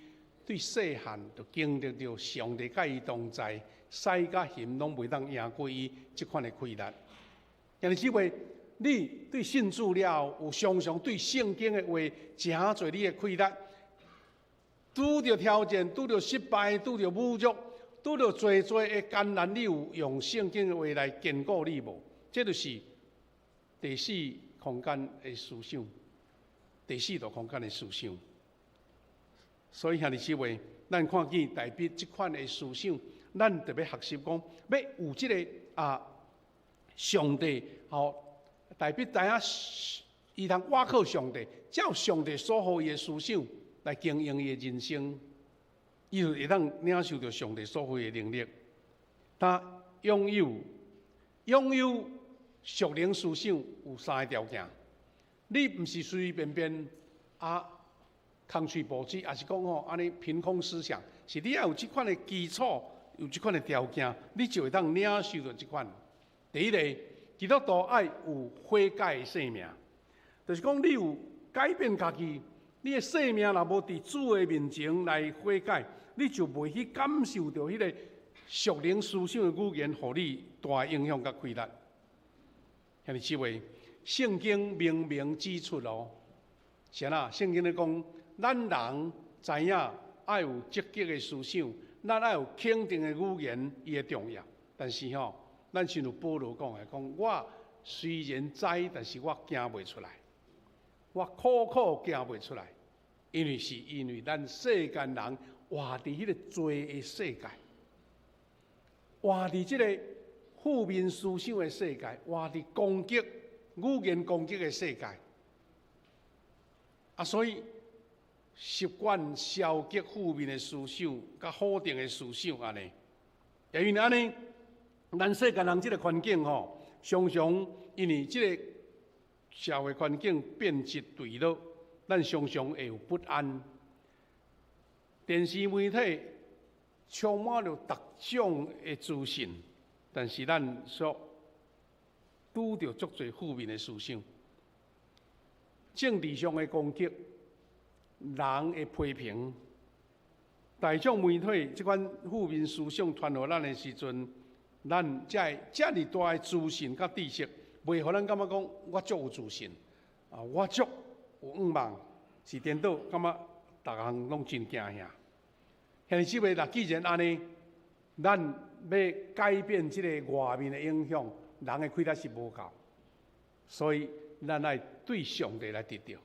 对细汉就经历着上帝甲伊同在。狮甲熊拢袂当赢过伊即款的气力。因为即位，你对信主了，有常常对圣经的话真侪你的气力，拄着挑战，拄着失败，拄着侮辱，拄着侪的艰难，你有用圣经的话来坚固你无？这就是第四空间的思想，第四度空间的思想。所以兄弟姊妹，咱看见大笔即款的思想。咱特别学习讲，要有即个上帝大笔知影，伊通倚靠上帝，照上帝所予伊的思想来经营伊的人生，伊就会当领受到上帝所予的能力。他拥有属灵思想有3个条件，你毋是随随便便空嘴无舌，也是讲安尼凭空思想，是你要有即款的基础。有即款的条件，你就会当领受到即款。第一个，基督徒爱有悔改的生命，就是讲你有改变家己，你的生命若无伫主的面前来悔改，你就袂去感受到迄个属灵思想的语言，互你大影响甲开力。兄弟姊妹，圣经明明指出咯，是啊，圣经咧讲，咱人知影爱有积极的思想。咱要有肯定的语言，伊的重要。但是咱像有保罗讲我虽然知，但是我行袂出来，我苦行袂出来，因为咱世间人活伫迄个罪的世界，活伫即个负面思想的世界，活伫攻击语言攻击的世界，所以。习惯消极负面的思想，甲否定的思想安尼，也因为安尼，咱世间人即个环境常常因为即个社会环境变质对落，咱常常会有不安。电视媒体充满了各种的资讯，但是咱所拄着足侪负面的思想，政治上的攻击。人的批评，大众媒体即款负面思想传互咱的时阵，咱才会遮尔大的自信甲知识，袂互咱感觉讲我足有自信，我足有愿望，是颠倒感觉逐项拢真惊吓。兄弟姊妹，既然安尼，咱要改变即个外面的影响，人的气力是无够，所以咱爱对上帝来得着。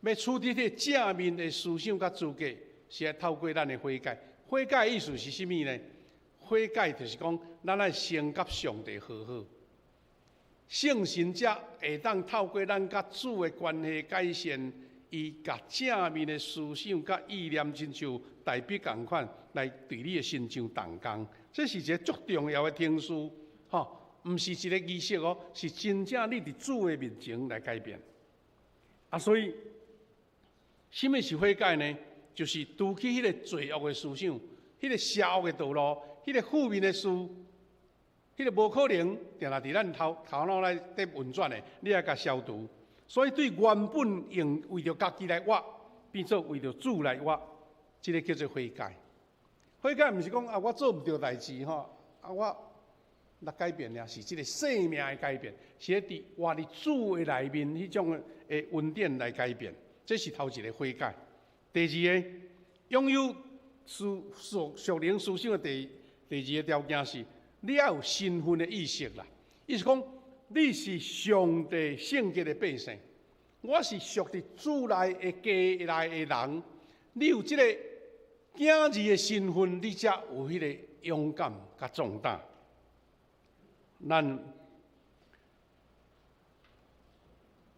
要处理迄正面的思想甲资格，是要透过咱的悔改。悔改的意思是甚物呢？悔改就是讲，咱爱先甲上帝和好。圣神者会当透过咱甲主的关系改善，伊甲正面的思想甲意念，亲像大笔共款来对你的心上动工。这是一个足重要的天书，毋是一个仪式是真正你伫主的面前来改变。所以。什么是悔改呢？就是除去迄个罪恶的思想，迄个邪恶的道路，迄个负面的事，迄个无可能定定伫咱头脑内底运转的，你要甲消除。所以对原本用为着家己来活，变做为着主来活，这个叫做悔改。悔改毋是讲我做毋到代志我来改变了，是这个生命的改变，是伫活伫主的内面迄种的恩典来改变。这是头一个悔改。第二个，拥有属灵思想的第二个条件是，你要有身份的意识啦。意思讲，你是上帝圣洁的百姓，我是属伫主内的家内的人。你有这个囝儿的身份，你才有迄个勇敢甲壮大。咱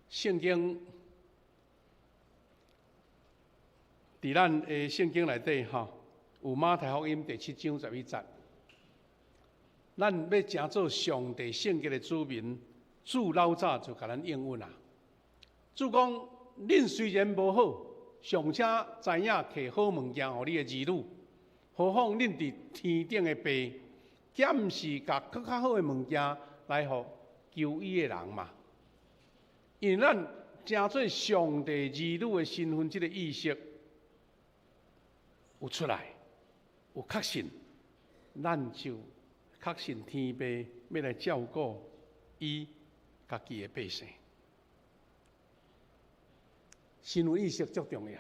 圣经伫咱的圣经内底有马太福音第7章11节，咱要诚做上帝圣洁的子民，主老早就甲咱应允啦。主讲：恁虽然无好，尚且知影摕好物件互你的儿女，何况恁伫天顶的爸，检视甲更较好的物件来互求伊的人嘛。因为咱诚做上帝儿女的身份，这个意识有出来，有确信，咱就确信天父要来照顾伊家己的百姓。身份意识足重要，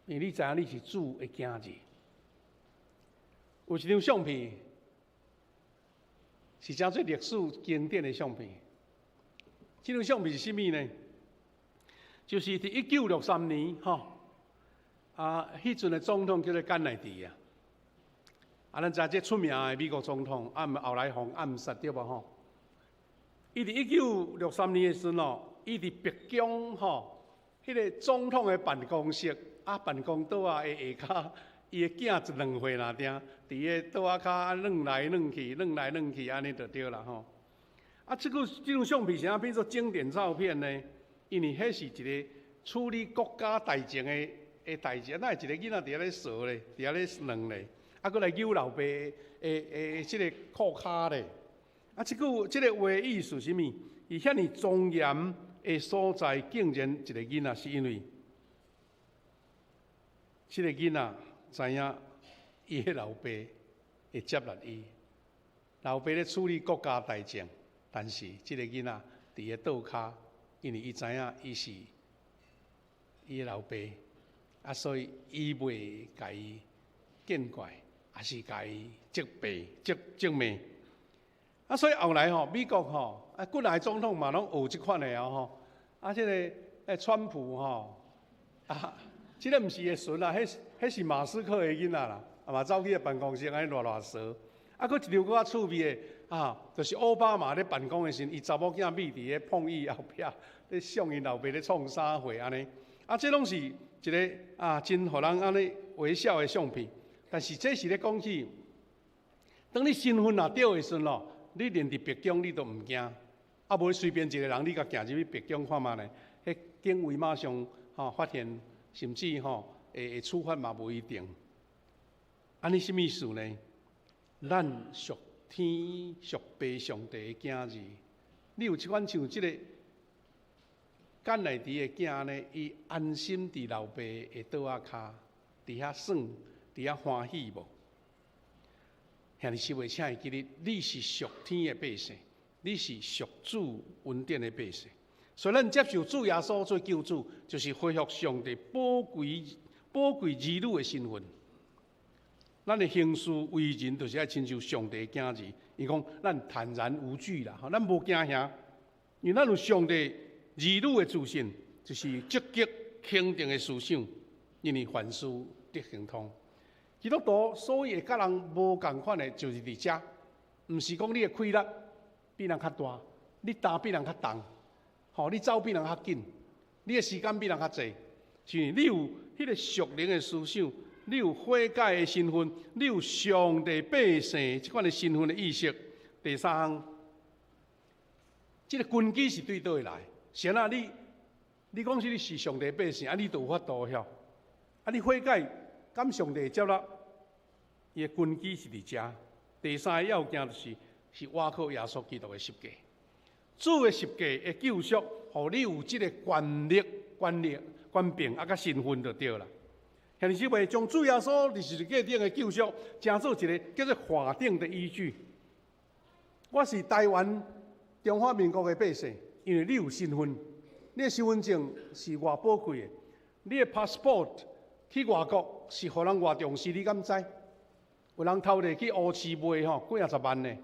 因为你知影你是主的囝儿。有一张相片，是诚做历史经典的相片。这张相片是甚物呢？就是伫1963年，迄阵的总统叫做甘乃迪啊。咱知这出名的美国总统，后来互暗杀对无伊伫1963年的时阵伊伫白宫迄个总统的办公室办公桌的下骹，伊的囝2岁啦，伫个桌骹软来软去，安尼就对啦这张相片是变做经典照片呢？因为迄是一个处理国家大政的代志，哪会一个囡仔伫遐咧扫咧，伫遐咧软咧，搁来揪老爸的即个裤骹咧。这个话意思是啥物？伊遐尼庄严的所在，竟然一个囡仔，是因为这个囡仔知影伊的老爸会接纳伊，老爸咧处理国家大政，但是这个囡仔伫个倒骹，因为伊知影伊是伊的老爸，所以伊袂甲伊见怪，也是甲伊责备、责骂。所以后来美国几来总统嘛拢学即款的这个川普这个毋是伊的孙啦，迄是马斯克的囡仔啦，嘛走去办公室安尼乱踅。搁一条较趣味的就是奥巴马咧办公的时阵，伊查某囝咪伫咧碰伊后壁，咧向因老爸咧创啥货安尼。这拢是一个真互人安尼微笑的相片。但是这是咧讲起，当你身份对的时阵你连伫白宫你都毋惊，无随便一个人你甲行入去白宫看嘛呢？迄警卫马上发现，甚至会处罚嘛无一定。安尼什么意思呢？咱属天属地上帝的囝儿，你有即款像即个甘乃迪的囝呢？伊安心伫老爸的桌骹，伫遐耍，伫遐欢喜无？兄弟姊妹，请会记得，你是属天的百姓，你是属主恩典的百姓。所以，咱接受主耶稣做救主，就是恢复上帝宝贵儿女的身份。咱的行事为人，就是爱亲像上帝的囝儿。伊讲，咱坦然无惧啦，咱无惊吓，因为咱有上帝儿女的自信，就是积极肯定的思想，因为凡事得行通。基督徒所以会甲人无共款的，就是伫遮，毋是讲你的气力比人较大，你担比人较重，你走比人较紧，你的时间比人较济，是你有迄个属灵的思想，你有悔改的身份，你有上帝百姓即款的身份的意识。第三项，这个根基是对倒会来？先你讲是你是上帝百姓，你就有法度晓，你悔改。敢上帝接纳，伊的根基是伫遮。第三个要件就是倚靠耶稣基督的十架，主的十架的救赎，互你有即个权柄甲身份就对啦。兄弟姊妹，将主耶稣伫十架顶的救赎，成做一个叫做法定的依据。我是台湾中华民国的百姓，因为你有身份，你的身份证是偌宝贵的，你的 passport。去外国是互人偌重视，你敢知？有人偷摕去乌市卖几啊十万呢？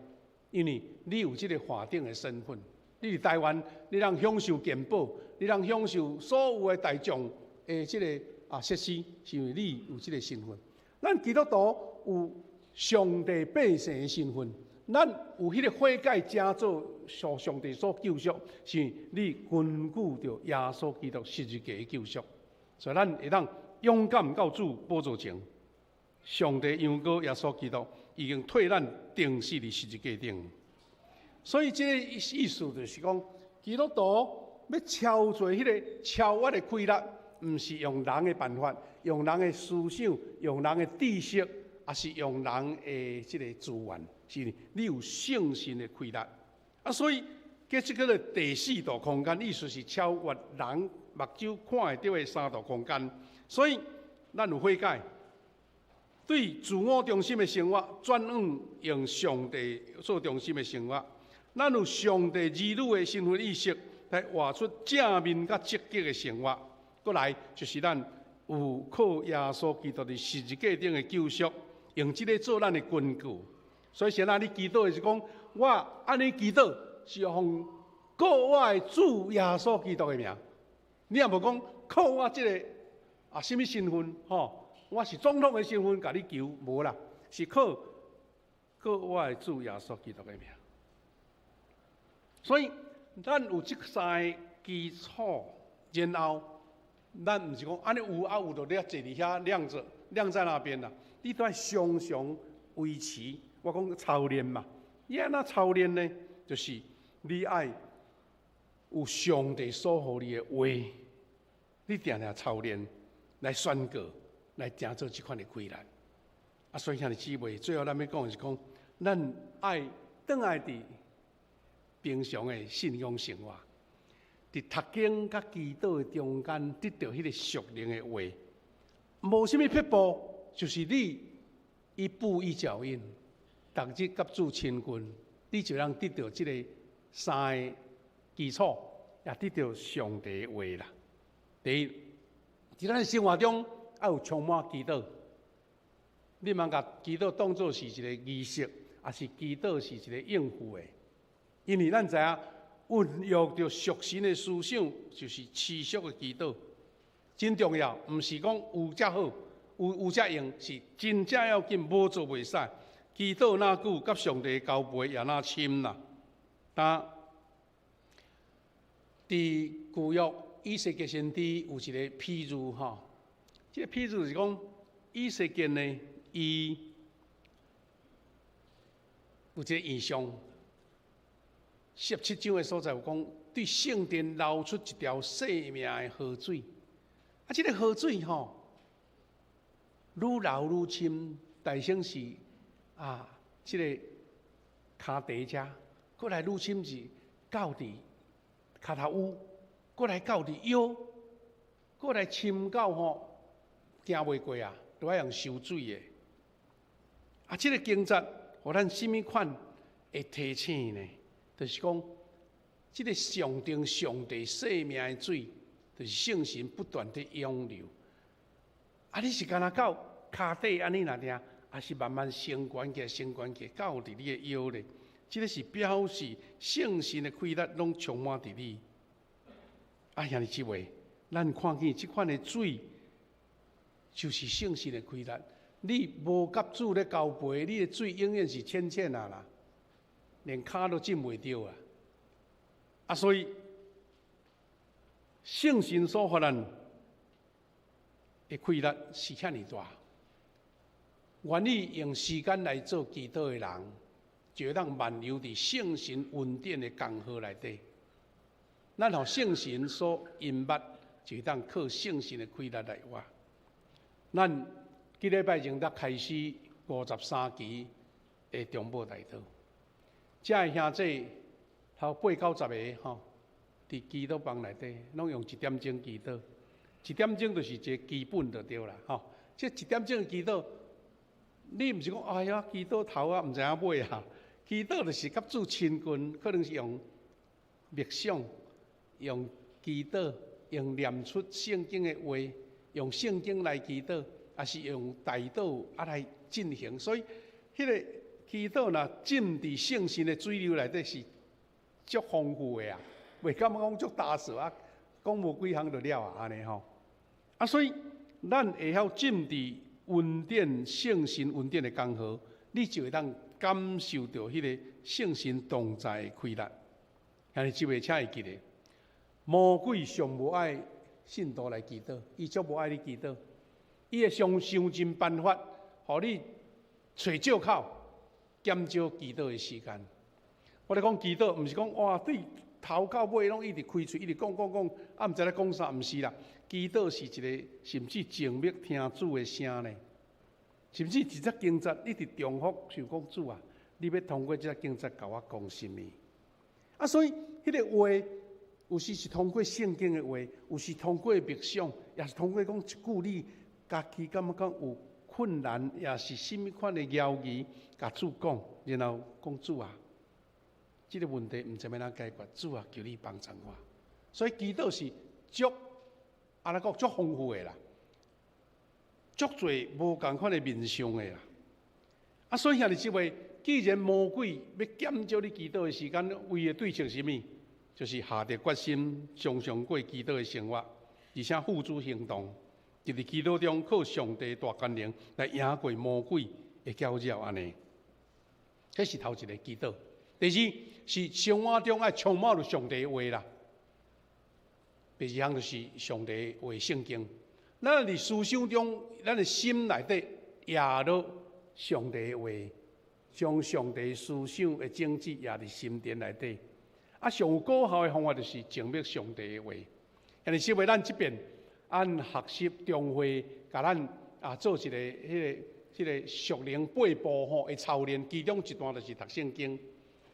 因为你有这个法定的身份，你伫台湾，你能享受健保，你能享受所有的大众的这个设施，是因为你有这个身份。咱基督徒有上帝百姓的身份，咱有迄个悔改，真做受上帝所救赎，是因为你根据着耶稣基督十字架的救赎，所以咱会当勇敢到主宝座前。上帝羊羔耶稣基督已经替咱钉死伫十字架顶，所以这个意思就是讲，基督徒要超出迄个超越的规律，毋是用人的办法，用人的思想，用人的知识，也是用人的这个资源，是你有圣神的规律。所以这叫做第四度空间，意思是超越人目睭看会到的三度空间。所以咱有悔改。对自我中心的生活，转往用上帝做中心的生活。咱有上帝儿女的身份意识，来活出正面甲积极的生活。过来就是咱有靠耶稣基督的十字架顶的救赎，用这个做咱的根据。所以现在你祈祷的是讲，我安尼祈祷是用靠我的主耶稣基督的名。你也无讲靠我这个什么身份吼？我是总统的身份，甲你求无啦，是靠我的主耶稣基督的名。所以咱有这三个基础，然后咱毋是讲安尼有就咧坐伫遐晾在那边啦。你都要常常维持。我讲操练嘛，你安怎操练呢？就是你爱有上帝所予你的话，你定定操练来宣告。来行做这款的规律，所以兄弟姊妹，最后咱要讲的是讲，咱爱倒来伫平常的信仰生活，伫读经甲祈祷的中间，得到迄个属灵的话，无什么撇步，就是你一步一脚印，逐日甲主亲近，你就能得到这个三个基础，也得到上帝的话啦。第一，在咱生活中。要有充满祈祷，你莫甲祈祷当作是一个仪式，也是祈祷是一个应付的。因为咱知影，运用着属神的思想，就是持续的祈祷，真重要。毋是讲有才好，有才用，是真正要紧，无做袂使。祈祷那久，甲上帝交陪也那深啦。但伫旧约以西结先知有一个譬喻吼。这个譬喻就是讲，以西结呢，伊有一个异象，17章的所在有讲，对圣殿流出一条生命的河水。这个河水吼，愈流愈深，大省是这个骹底遮，过来愈深是到伫骹头乌，过来到伫腰，过来深到吼。行袂过啊，都要用收水的。这个经节，互咱什么款会提醒呢？就是讲，这个象征上帝生命的水，就是圣神不断地涌流。你是干那到骹底安尼那听，还是慢慢升悬起，到伫你的腰咧？这个是表示圣神的规律拢充满伫你。兄弟姊妹，咱看见这款的水。就是圣神的规律，你无甲主咧交陪，你的水永远是浅浅啦，连骹都浸袂着啊！所以圣神所发咱的规律是遐尼大，愿意用时间来做祈祷的人，就会当漫游伫圣神恩典的江河内底。咱互圣神所引捌，就会当靠圣神的规律来活。咱几礼拜前才开始53期的中保大道，这个兄弟头8、9、10个吼，伫祈祷房内底，拢用1点钟祈祷，1点钟就是一个基本就对啦吼。这1点钟的祈祷，你毋是讲哎呀祈祷头啊，毋知影尾啊，祈祷就是甲主亲近，可能是用默想、用祈祷、用念出圣经的话。用圣经来祈祷，还是用大祷来进行，所以迄个祈祷若浸伫圣神的水流内底是足丰富的啊，袂感觉讲足打扫啊，讲无几项就了啊，安尼吼。啊，所以咱会晓浸伫恩典圣神恩典的江河，你就会当感受到迄个圣神同在的快乐。安尼即位请会记咧，魔鬼上无爱信徒来祈祷，伊足无爱你祈祷，伊会想尽办法，互你找借口，减少祈祷的时间。我咧讲祈祷，毋是讲哇对头到尾拢一直开喙，一直讲，啊毋知咧讲啥，毋是啦。祈祷是一个甚至静默听主的声呢，甚至一则经节一直重复，想讲主啊，你要通过这则经节甲我讲什么？啊，所以迄个话，有时是通过圣经的话，有时通过默想，也是通过讲一句你家己感觉讲有困难，也是甚物款的要义，甲主讲，然后讲主啊，这个问题毋知要哪解决，主啊，求你帮助我。所以祈祷是足。安尼讲足丰富的啦，足侪无共款的面向的啦。啊，所以兄弟姊妹，既然魔鬼要减少你祈祷的时间，为的对象是甚物？就是下定决心，常常过祈祷的生活，而且付诸行动，就伫祈祷中靠上帝大权能来赢过魔鬼的搅扰。安尼，这是头一个祈祷。第二是生活中爱充满了上帝的话啦。第二项就是上帝话圣经，咱伫思想中，咱的心内底也落上帝的话，将上帝思想的种子也伫心田内底。啊，上有果效的方法就是静默上帝的话。因为是为咱这边按学习中会，甲咱做一个迄个属灵8步吼的操练，其中一段就是读圣经。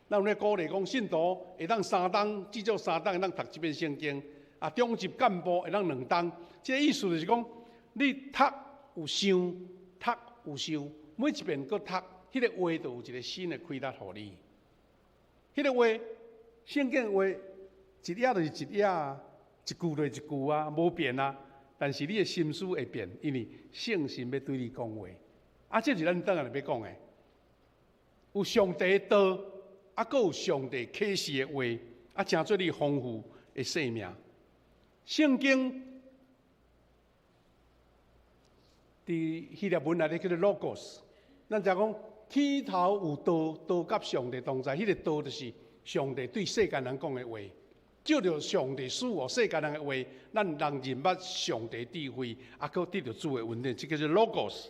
咱有咧鼓励讲，信徒会当3档，至少3档会当读这篇圣经。啊，中级干部会当2档，这个意思就是讲，你读有想，读有想，每一遍搁读，迄个话就有一个新的开达互你。迄个话，圣经的话，一页就是一页啊，一句就是一句啊，无变啊。但是你的心思会变，因为圣神要对你讲话。啊，这是咱等下要讲的，有上帝的道，啊，搁有上帝启示的话，啊，真做你丰富的生命。圣经伫希腊文内底叫做 logos， 咱就讲起头有道，道甲上帝同在，迄个道就是上帝对世间人讲的话，照着上帝赐予世间人的话，咱人认捌上帝智慧，啊，搁得到主的恩典，这叫做 logos。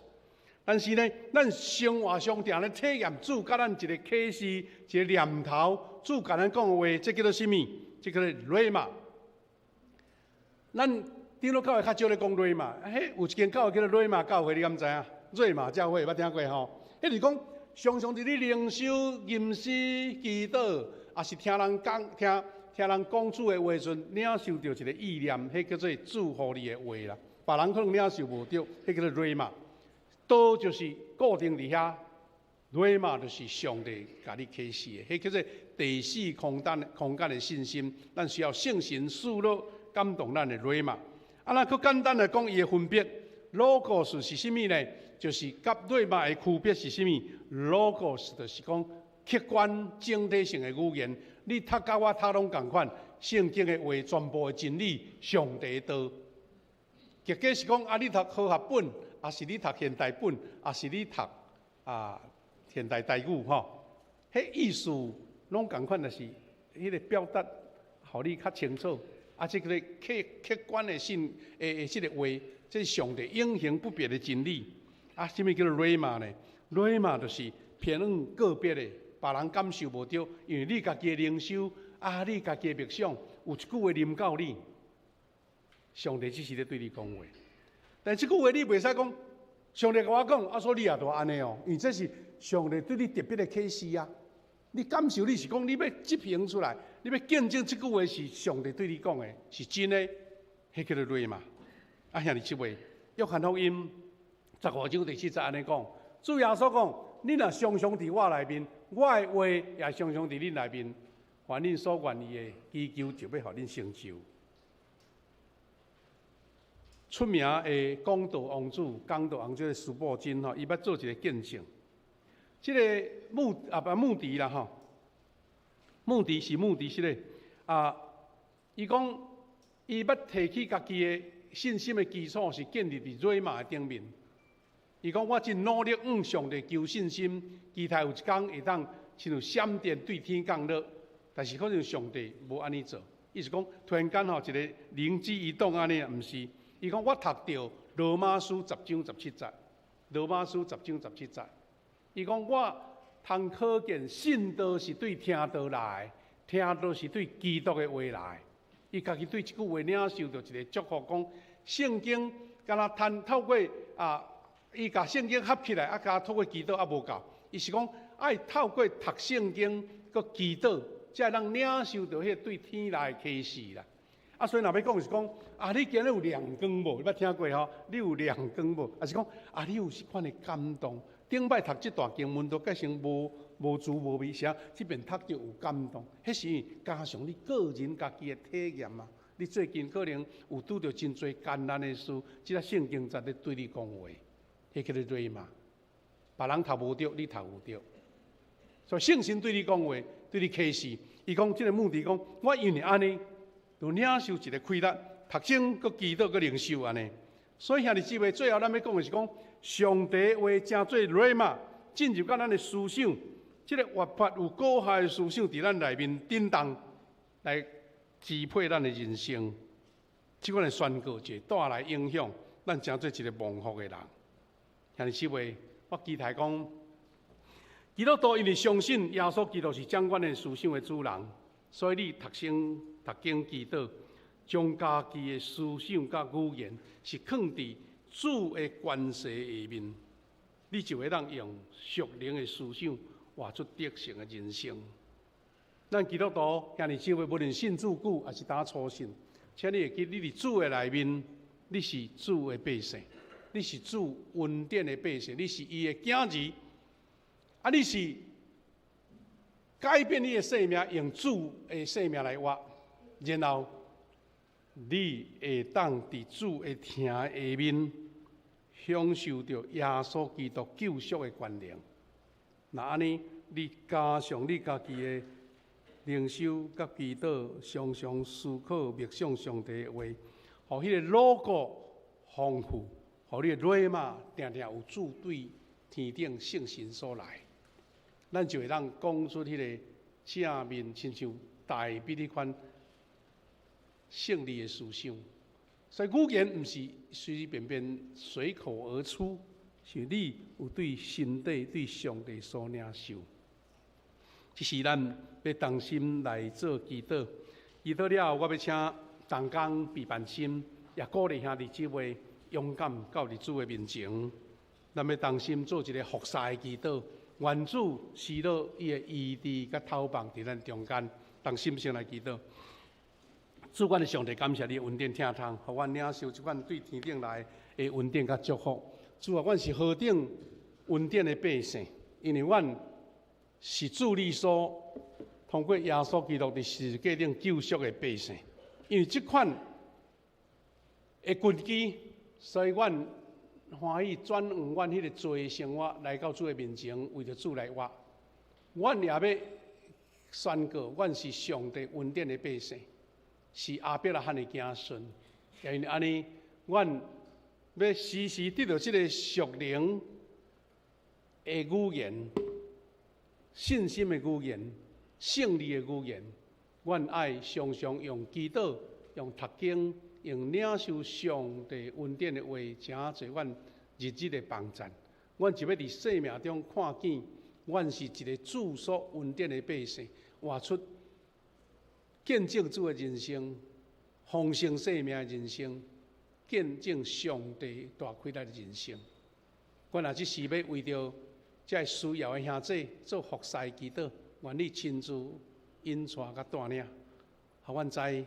但是呢，咱生活上定咧体验主甲咱一个启示、一个念头，主甲咱讲的话，这叫做什么？这叫做瑞玛。咱顶落教会较少咧讲瑞玛，有一间教会叫做瑞玛教会，你敢知影？瑞玛教会捌听过吼？迄是讲常常伫你灵修、吟诗、祈祷，也是听人讲、听人讲主的话时阵，领受到一个意念，迄叫做祝福你的话啦。别人可能领受无到，迄叫做瑞玛。道就是固定伫遐，瑞玛就是上帝甲你启示的，迄叫做第四空间的信心。咱需要圣神赐落感动咱的瑞玛。啊，咱佫简单来讲，伊的分别 ，logos 是甚物呢？就是甲瑞玛的区别是甚物 ？logos 就是讲客观整体性的语言，你读甲我读拢共款，圣经的话全部的真理，上帝的道。结果是讲啊，你读科学本，还是你读现代本，还是你读现代台语吼？迄意思拢共款，就是迄个表达，互你较清楚。啊，这个客观的信这个话，这是上帝永恒不变的真理。啊，什么叫做瑞玛呢？瑞玛就是偏向个别的，别人感受无到，因为你家己的灵修，啊，你家己的默想，有一句话临到你，上帝只是咧对你讲话。但这句话你袂使讲，上帝甲我讲，啊，所以你也都安尼哦，因为这是上帝对你特别的启示啊。你感受你是讲，你要执行出来，你要见证这句话是上帝对你讲的，是真的，迄叫做瑞玛。啊，兄弟姊妹，约翰福音15章第7节安尼讲，主耶稣讲：你若常常伫我内面，我的话也常常伫恁内面，凡恁所愿意的祈求，就要互恁成就。出名的讲道王子的司布真吼，伊捌做一个见证。这个穆迪啦吼，穆迪是伊讲伊要提起家己的信心的基础是建立伫瑞玛的顶面。伊讲我真努力向上帝求信心，期待有一天会当亲像闪电对天降落，但是可能上帝无安尼做。意思讲突然间吼一个灵机一动安尼，毋是。伊讲我读到罗马书10章17节，罗马书10章17节。伊讲我通可见信道是对听道来，听道是对基督的话来。伊家己对即句话领受到一个祝福，讲圣经敢若透过伊甲圣经合起来，甲透过基督无够。伊是讲爱透过读圣经，佮基督，才能领受到迄对天来的启示啦。所以若要讲是讲你今日有亮光无？你捌听过吼？你有亮光无？还是讲你有迄款的感动？顶摆读即段经文都改成无滋无味时，即边读就有感动。迄是加上你个人家己的体验啊。你最近可能有拄到真侪艰难的事，即个圣经在咧对你讲话，迄叫做对嘛？别人读无着，你读有着。所以圣神对你讲话，对你启示。伊讲即个目的讲，我因为安尼，就领受一个快乐，读经佮祈祷佮领受安尼。所以兄弟姊妹，最后咱要讲的是讲，上帝话正做瑞嘛，进入到咱的思想，即个活泼有果效的思想，伫咱内面震动，来支配咱的人生。即款的宣告就带来影响，咱正做一个蒙福的人。兄弟姊妹，我期待讲，基督徒因为相信耶稣基督是掌管的思想的主人，所以你读经、祈祷，将家己的思想甲语言是放伫主的权势下面，你就会当用属灵的思想活出得胜的人生。咱基督徒兄弟姊妹，无论信主久还是打初信，请你会记，你伫主的内面，你是主的百姓，你是主恩典的百姓，你是伊的囝儿，你是改变你的生命，用主的生命来活，然后你会当伫主的听下面，享受到耶稣基督救赎的权能。那安尼，你加上你家己的灵修甲祈祷，常常思考默想上帝的话，互迄个路过丰富，互你的瑞嘛定定有主对天顶圣神所来，咱就会当讲出迄个正面，亲像大比迄款胜利的思想。所以语言毋是随随便便随口而出，是你有对身体、对上帝所领受。这是咱要同心来做祈祷。祈祷了后，我要请同工备办心，也鼓励兄弟姊妹勇敢到伫主的面前。咱要同心做一个服侍的祈祷，愿主施落伊的医治甲透放伫咱中间，同心先来祈祷。主，阮的上帝，感谢你恩典听通，互阮领受即款对天顶来的恩典甲祝福。主啊，阮是何等恩典的百姓，因为阮是主你所通过耶稣基督伫世界顶救赎的百姓。因为即款的根基，所以阮欢喜转换阮迄个罪的生活来到主的面前，为着主来活。阮也要宣告，阮是上帝恩典的百姓。是阿伯拉罕的子孙，也因为安尼，阮要时时得到这个属灵的语言、信心的语言、胜利的语言。阮爱常常用祈祷、用读经、用领受上帝恩典的话，诚侪阮日日的帮助。阮就要伫生命中看见，阮是一个主所恩典的百姓，活出见证主的人生，丰盛生命的人生，见证上帝大开来的人生。阮也只是要为着这需要的兄弟做服侍祈祷，愿你亲自引带甲带领，互阮知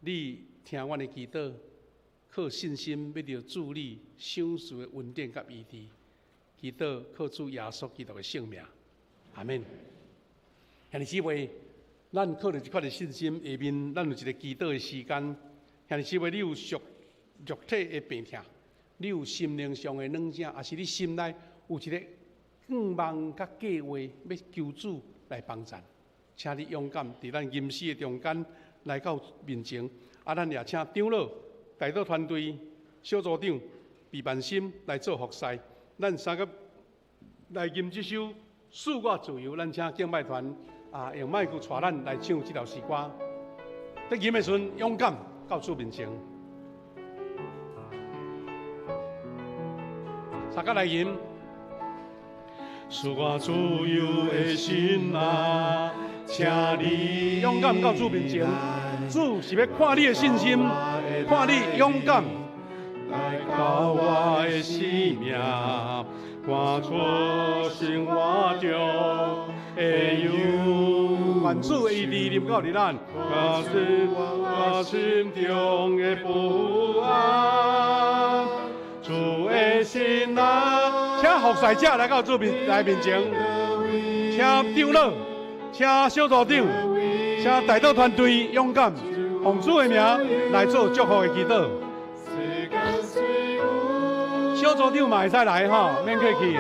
你听阮的祈祷，靠信心要着主你赏赐的恩典甲医治。祈祷靠主耶稣基督的圣名，阿门。兄弟姊妹，咱靠着这款的信心下面，咱有一个祈祷的时间。兄弟姊妹，你有肉体的病痛，你有心灵上的软弱，还是你心内有一个盼望甲计划要求主来帮助，请你勇敢伫咱吟诗的中间来到面前。咱也请长老、带导团队、小组长毕万心来做服侍。咱三个来吟这首《赐我自由》，咱请敬拜团用麦克带咱来唱这条诗歌。在吟的时阵，勇敢到主面前。三个来吟。赐我自由的心啊，请你勇敢到主面前。主是要看你的信心，看你勇敢来到我的生命，看出生活中的忧。愿主的意临到伫咱，加深我心中的不安。主的心啊，请服侍者来到主面前，请长老，请小组长，请带导团队勇敢，奉主的名来做祝福的祈祷。小组长嘛会使来吼，免客气。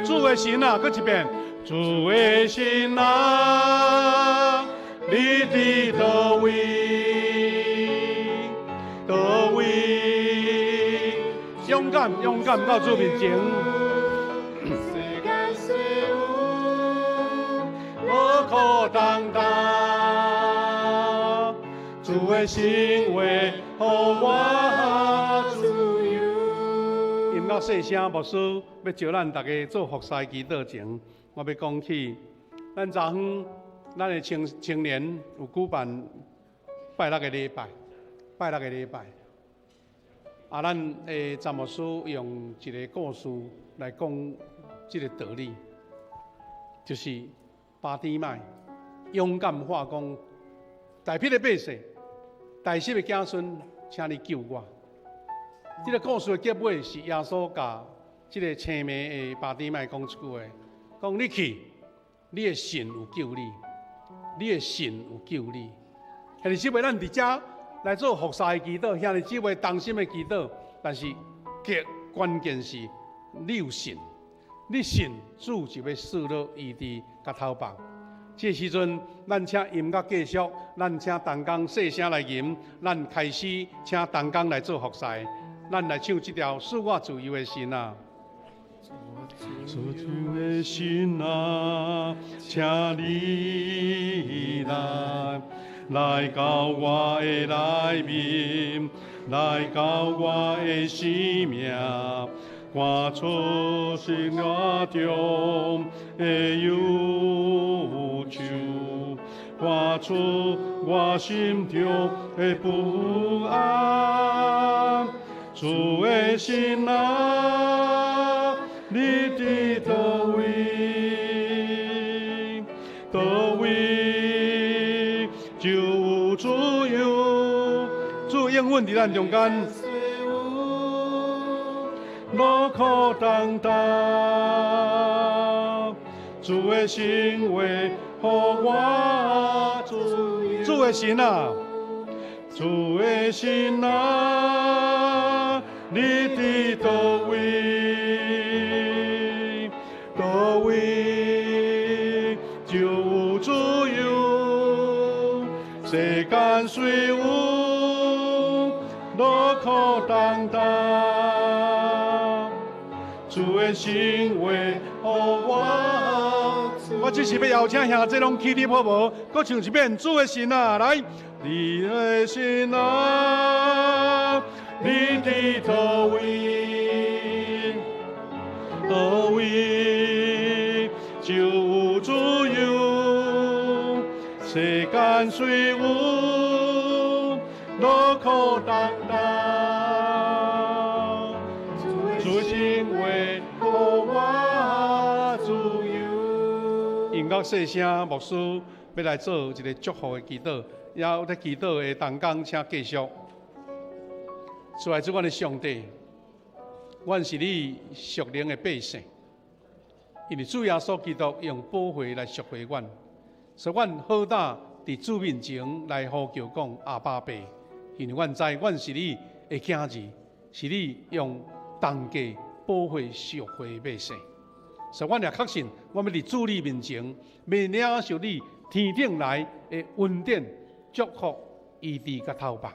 主的心啊，搁一遍，主的心啊。你伫叨位？叨位？勇敢到主面前。世间事物无可当当，主的心话，予我自由。音乐细声，牧师要招咱大家做服侍祈祷前，我要讲起咱昨昏。咱的青年有举办拜六的礼拜，咱的詹牧师用一个故事来讲这个道理，就是巴底买勇敢化工，大批的百姓，大十的子孙，请你救我。这个故事的结尾是耶稣甲这个青眉的巴底买讲一句话，讲你去，你的神有救你。你的神有救你，兄弟姊妹，咱伫遮来做服侍的祈祷，兄弟姊妹同心的祈祷。但是，关键是你有信，你信主就要赐落医治甲头棒。这时阵，咱请音乐继续，咱请同工细声来吟，咱开始请同工来做服侍，咱来唱这条《赐我自由的心》啊。自由的心啊，请你来到我的内面，来到我的生命，看出生活中的忧愁，看出我心中的不安。主的心啊，你伫叨位？叨位就有自由。主应允伫咱中间，无可当当。主的心话，予我自由。主的心啊，主的心啊，你伫叨位？叨位就有自由。世间事物无可当当。主的心话，予我只是要邀请兄弟拢起立好无？搁唱一遍主的心啊，来！你的心啊，你伫叨位？叨位就有自由。世间事物无可当当。主的心话，予我自由。音乐细声，牧师要来做一个祝福的祈祷。要在祈祷的同工，请继续。主爱主，阮的上帝，阮是你属灵的百姓，因为主耶稣基督用宝血来赎回阮，所以阮好胆伫主面前来呼叫讲阿爸爸，因为阮知，阮是你的囝儿，是你用重价保护赎回百姓。所以，阮也确信，阮要伫主你面前，要领受你天顶来的恩典、祝福、医治甲头目。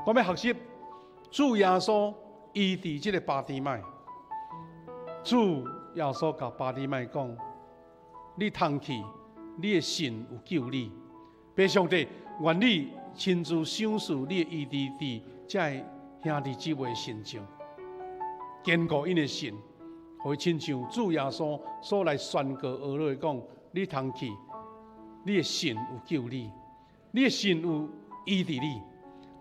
我要学习主耶稣医治这个巴底麦。主耶稣甲巴底麦讲：“你通去，你的信有救你。爸上帝，愿你亲自赏赐你的医治伫这兄弟姊妹身上，坚固因的信。”会亲像主耶稣所来宣告而来讲：“你通去，你的信有救你，你的信有医治你。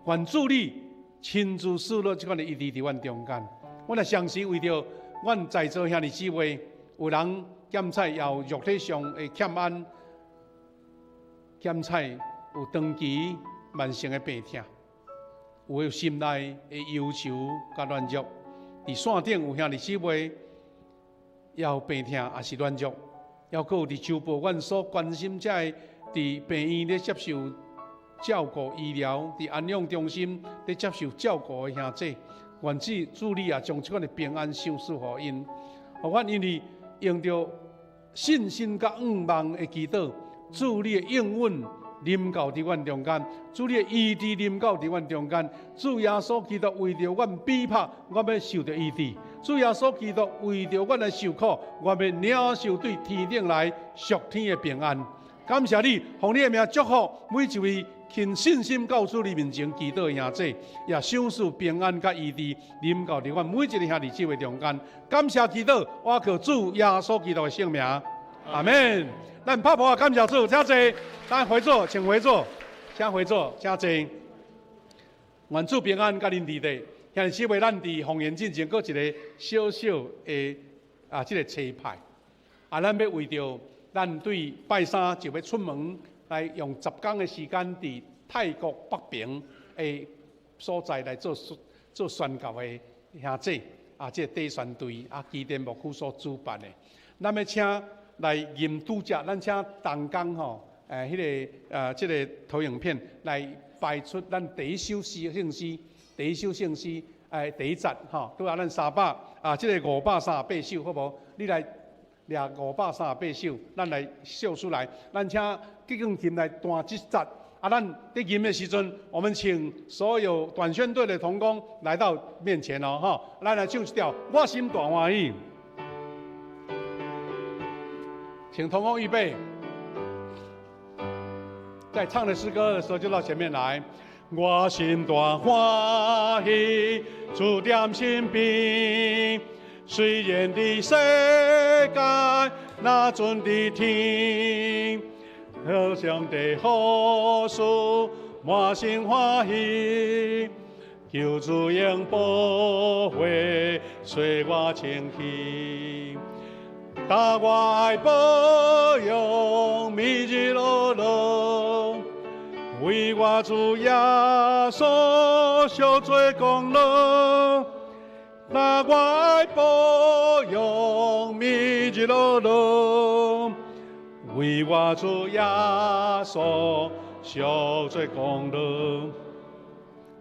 愿主你亲自赐落这款的医治伫阮中间。我也相信为着阮在座兄弟姊妹，有人检测也有肉体上的欠安，检测有长期慢性的病痛，有心内的忧愁甲软弱。伫线顶有兄弟姊妹。”也有病痛，也是软弱，也有伫周报阮所关心者伫病院咧接受照顾医疗，伫安养中心咧接受照顾的兄弟，愿主你也将这款的平安赏赐予因，互阮因为用着信心甲望的祈祷，主你的应允临到伫阮中间，主你的医治临到伫阮中间，主耶稣基督为着阮逼迫，我要受到医治。主耶稣基督为着阮来受苦，我要领受对天顶来属天的平安。感谢你，奉你的名祝福每一位凭信心到主你面前祈祷的兄弟，也赏赐平安甲医治临到伫阮每一个兄弟姊妹中间。感谢祈祷，我靠主耶稣基督的圣名，阿门。咱拍拍感谢主，请坐，咱回座，请回座，请回座，请坐。愿主平安甲恁伫地。兄弟姊妹，咱伫奉献进前，搁一个小小的这个车牌，咱要为着咱对拜三就要出门来用10天的时间，伫泰国北平的所在来做宣教的兄弟这个地宣队基甸牧区所主办的，咱要请来任拄则，咱请同工这个投影片来摆出咱第一首信息。第一首圣诗，第一节拄啊，咱300这个538首，好无？你来掠538首，咱来秀出来。咱请结棍琴来弹这节，咱在吟的时阵，我们请所有短宣队的同工来到面前哦，咱来唱一条《我心大欢喜》，请同工预备。在唱的诗歌的时候，就到前面来。我心大欢喜，主点心边，虽然的世界那准的天，好上帝好事，满心欢喜，求主应保惠，随我前去，但我爱保佑每日乐乐。为我主耶稣受罪功劳，那我爱保佑每日乐乐。为我主耶稣受罪功劳。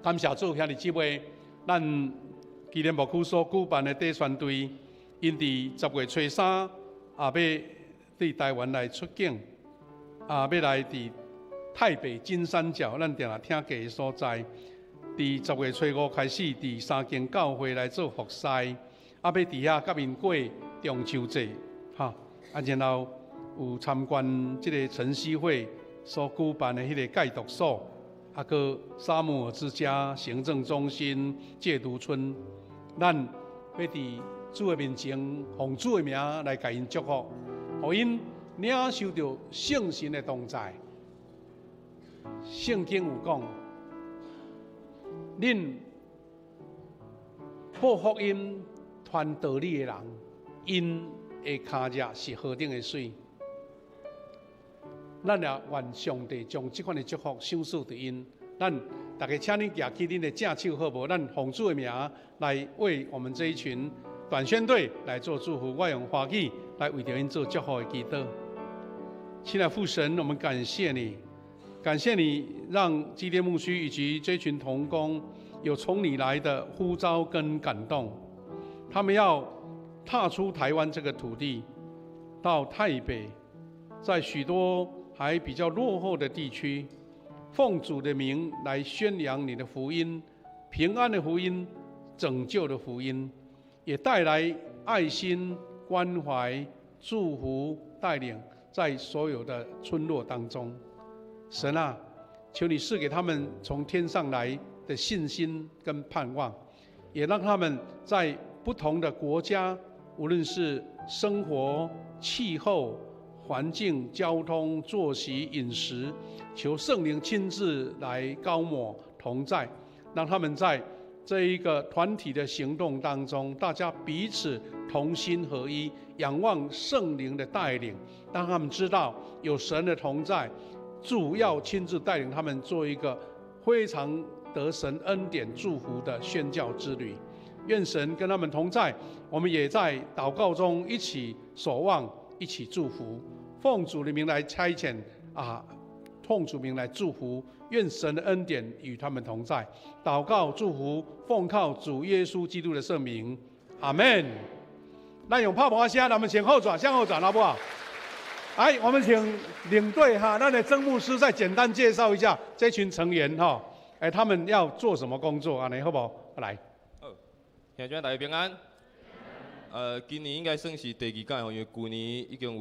感谢主，兄弟姊妹，咱纪念牧区所举办的地宣队，因伫10月初3要对台湾来出境，要来伫太北金三角，咱定定听过的所在，伫10月初5开始，伫3间教会来做服侍，要伫遐甲因过中秋节，然后有参观这个晨曦会所举办的迄个戒毒所，个沙姆尔之家行政中心戒毒村，咱要伫主的面前，奉主的名来甲因祝福，互因领受到圣神的同在。圣经有讲，恁报福音、传道理的人，因的骹脚是河顶的水。咱也愿上帝将这款的祝福赏赐给因。咱大家请恁举起恁的正手，好无？咱奉主的名来为我们这一群短宣队来做祝福。我用华语来为着因做祝福的祈祷。亲爱父神，我们感谢你。感谢你让基甸牧区以及这群同工有从你来的呼召跟感动，他们要踏出台湾这个土地，到台北，在许多还比较落后的地区，奉主的名来宣扬你的福音，平安的福音，拯救的福音，也带来爱心、关怀、祝福、带领在所有的村落当中。神啊，求你赐给他们从天上来的信心跟盼望，也让他们在不同的国家，无论是生活、气候、环境、交通、作息、饮食，求圣灵亲自来高抹同在，让他们在这一个团体的行动当中，大家彼此同心合一，仰望圣灵的带领，让他们知道有神的同在，主要亲自带领他们做一个非常得神恩典祝福的宣教之旅。愿神跟他们同在，我们也在祷告中一起守望，一起祝福，奉主的名来差遣奉主名来祝福，愿神的恩典与他们同在。祷告祝福，奉靠主耶稣基督的圣名，阿门。那用泡泡虾，咱们向后转，向后转，好不好？来，我们请领队哈，那的曾牧师再简单介绍一下这群成员哈，他们要做什么工作啊？你好不好？来。兄弟大家平安。今年应该算是第2届吼，因为去年已经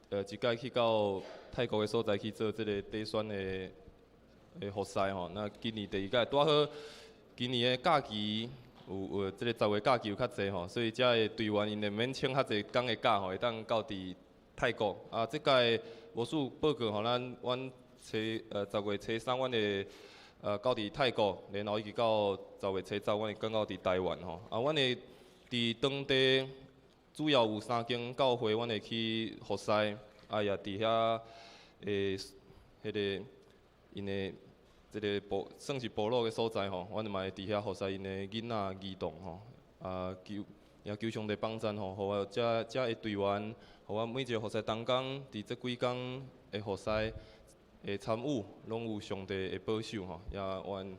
有一届去到泰国的所在去做这个底选的活塞吼。那今年第2届，拄好今年的假期有这个10月假期有较济吼，所以遮的队员因会免请较济工的假吼，会当到伫泰国。这届魔术报告吼，阮10月初3，阮的到伫泰国，然后一直到10月初10，阮会赶到伫台湾吼。阮会伫当地主要有3间教会，阮会去服侍，也伫遐迄个因的这个算是部落的所在吼，阮嘛会伫遐服侍因的囡仔儿童吼，求上帝帮助吼，互我遮的队员，互我每一个服侍同工，伫这几工的服侍的参与，拢有上帝的保守吼，也愿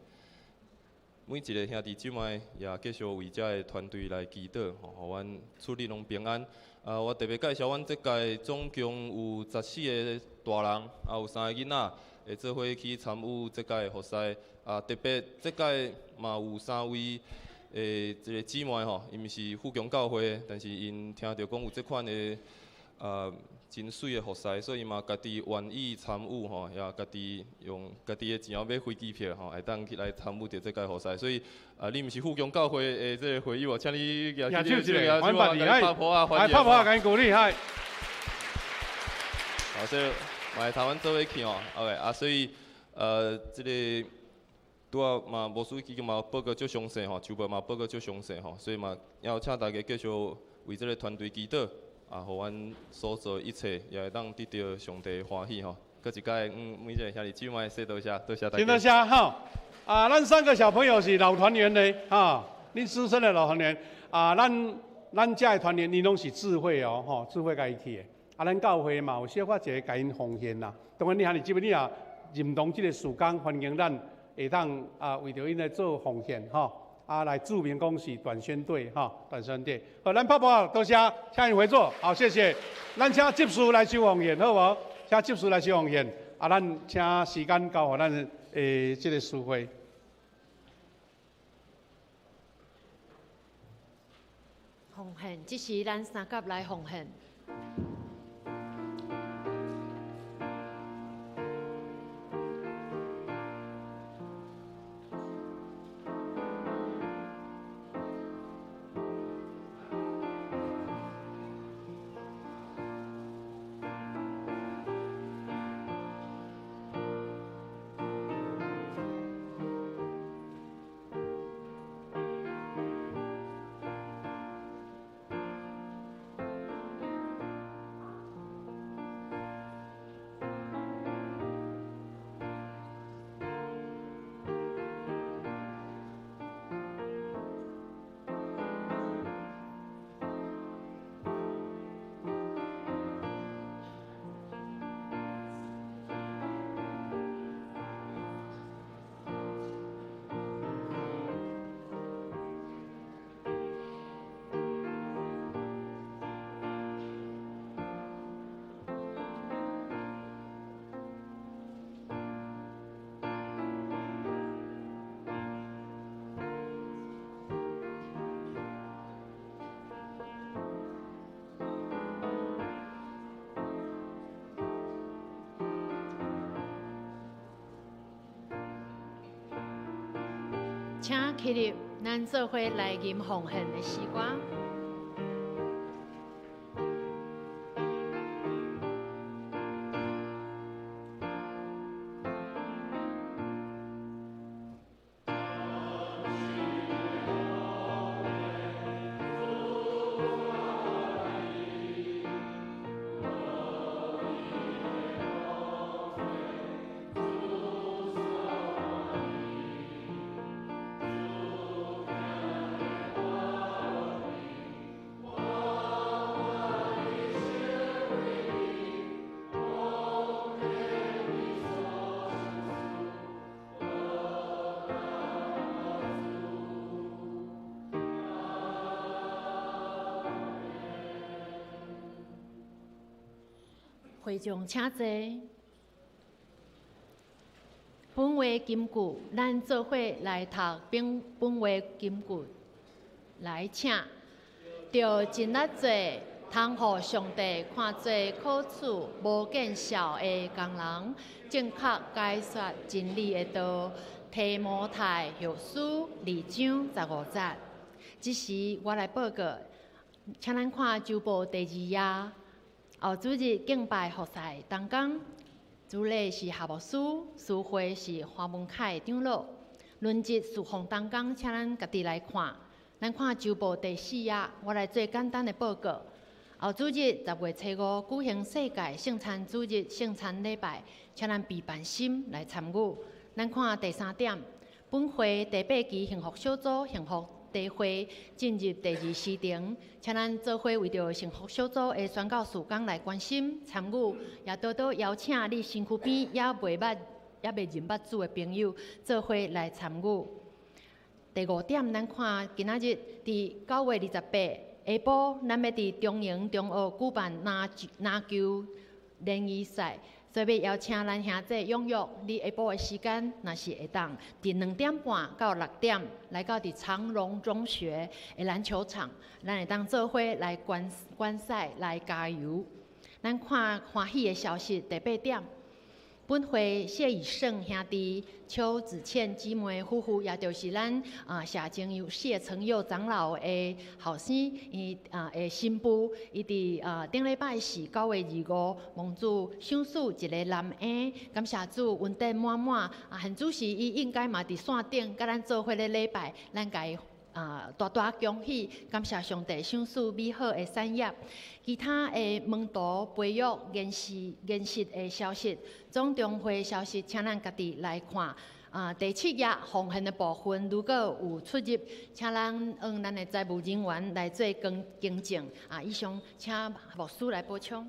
每一个兄弟姊妹也继续为遮的团队来祈祷，互阮处理拢平安。我特别介绍，阮这届总共有14个大人，有3个囡仔会做伙去参与这届的服侍。特别这届嘛有3位这个姊妹吼，因是富强教会，但是因听到讲有这款的真水的服侍，所以嘛家己愿意参与吼，也家己用家己的钱买飞机票吼，会当去来参与到这届服侍。所以你毋是富强教会的这个会友，请你举手一个，欢迎你，拍婆啊，欢迎，拍婆啊，赶紧鼓励，嗨。好，所以嘛台湾做伙去吼 ，OK 所以这个拄啊嘛，魔术基金嘛报告足详细吼，周报嘛报告足详细吼，所以嘛要请大家继续为这个团队祈祷。互阮所做一切也会当得到上帝欢喜吼。搁一届，每一个兄弟姊妹说多谢，多谢大家。请多谢哈。咱3个小朋友是老团员嘞，恁资深的老团员。咱遮的团员，因拢是智慧哦，吼，智慧家己去的。咱教会嘛有小可一个甲因奉献啦。当然，你兄弟姊妹你也认同这个事工，欢迎咱会当为着因来做奉献吼。来注明讲是短宣队短宣队。好，咱泡泡多谢，请你回座。好，谢谢。咱请执事来收奉献，好无？请执事来收奉献。咱请时间交互咱这个师会。奉献，这是咱三甲来奉献。请起立，咱做伙来吟奉献的诗歌。会众请坐。本话金句，咱做伙来读本话金句。来，请。着尽力做，通互上帝看做可处无见效的工人，正确解说真理的道。提摩太后书2章15节。这时我来报告，请咱看周报第2页。后主日敬拜服侍当讲，主礼是夏牧师，司会是花文凯长老。轮值侍奉当讲，请咱家己来看。咱看周报第4页，我来做简单的报告。后主日10月初5举行世界圣餐主日圣餐礼拜，请咱备办心来参与。咱看第3点，本会第8期幸福小组幸福大会进入第2时程，请咱做伙为着幸福小组的宣教事工来关心参与，也多多邀请你身躯边也未认捌主的朋友做伙来参与。第5点，咱看今仔日伫9月28下晡，咱要伫中营中学举办篮球联谊赛。所以邀请咱兄弟踊跃，你下晡的时间，若是会当，伫2点半到6点，来到伫长荣中学的篮球场，咱会当做伙来观赛，来加油。咱看欢喜的消息，第8点，本会谢以胜兄弟、邱子倩姊妹夫妇，也就是咱社情有谢成佑长老的后生，伊的新妇，伊伫顶礼拜是9月25，蒙主赏赐一个男婴，感谢主恩典满满。现主席伊应该嘛伫线顶，甲咱做伙咧礼拜，咱家大大恭喜，感谢上帝赏赐美好的产业。其他的门徒培育研习的消息，总中会消息，请咱家己来看。第7页奉献的部分，如果有出入，请咱咱的财务人员来做更正。以上请牧师来补充。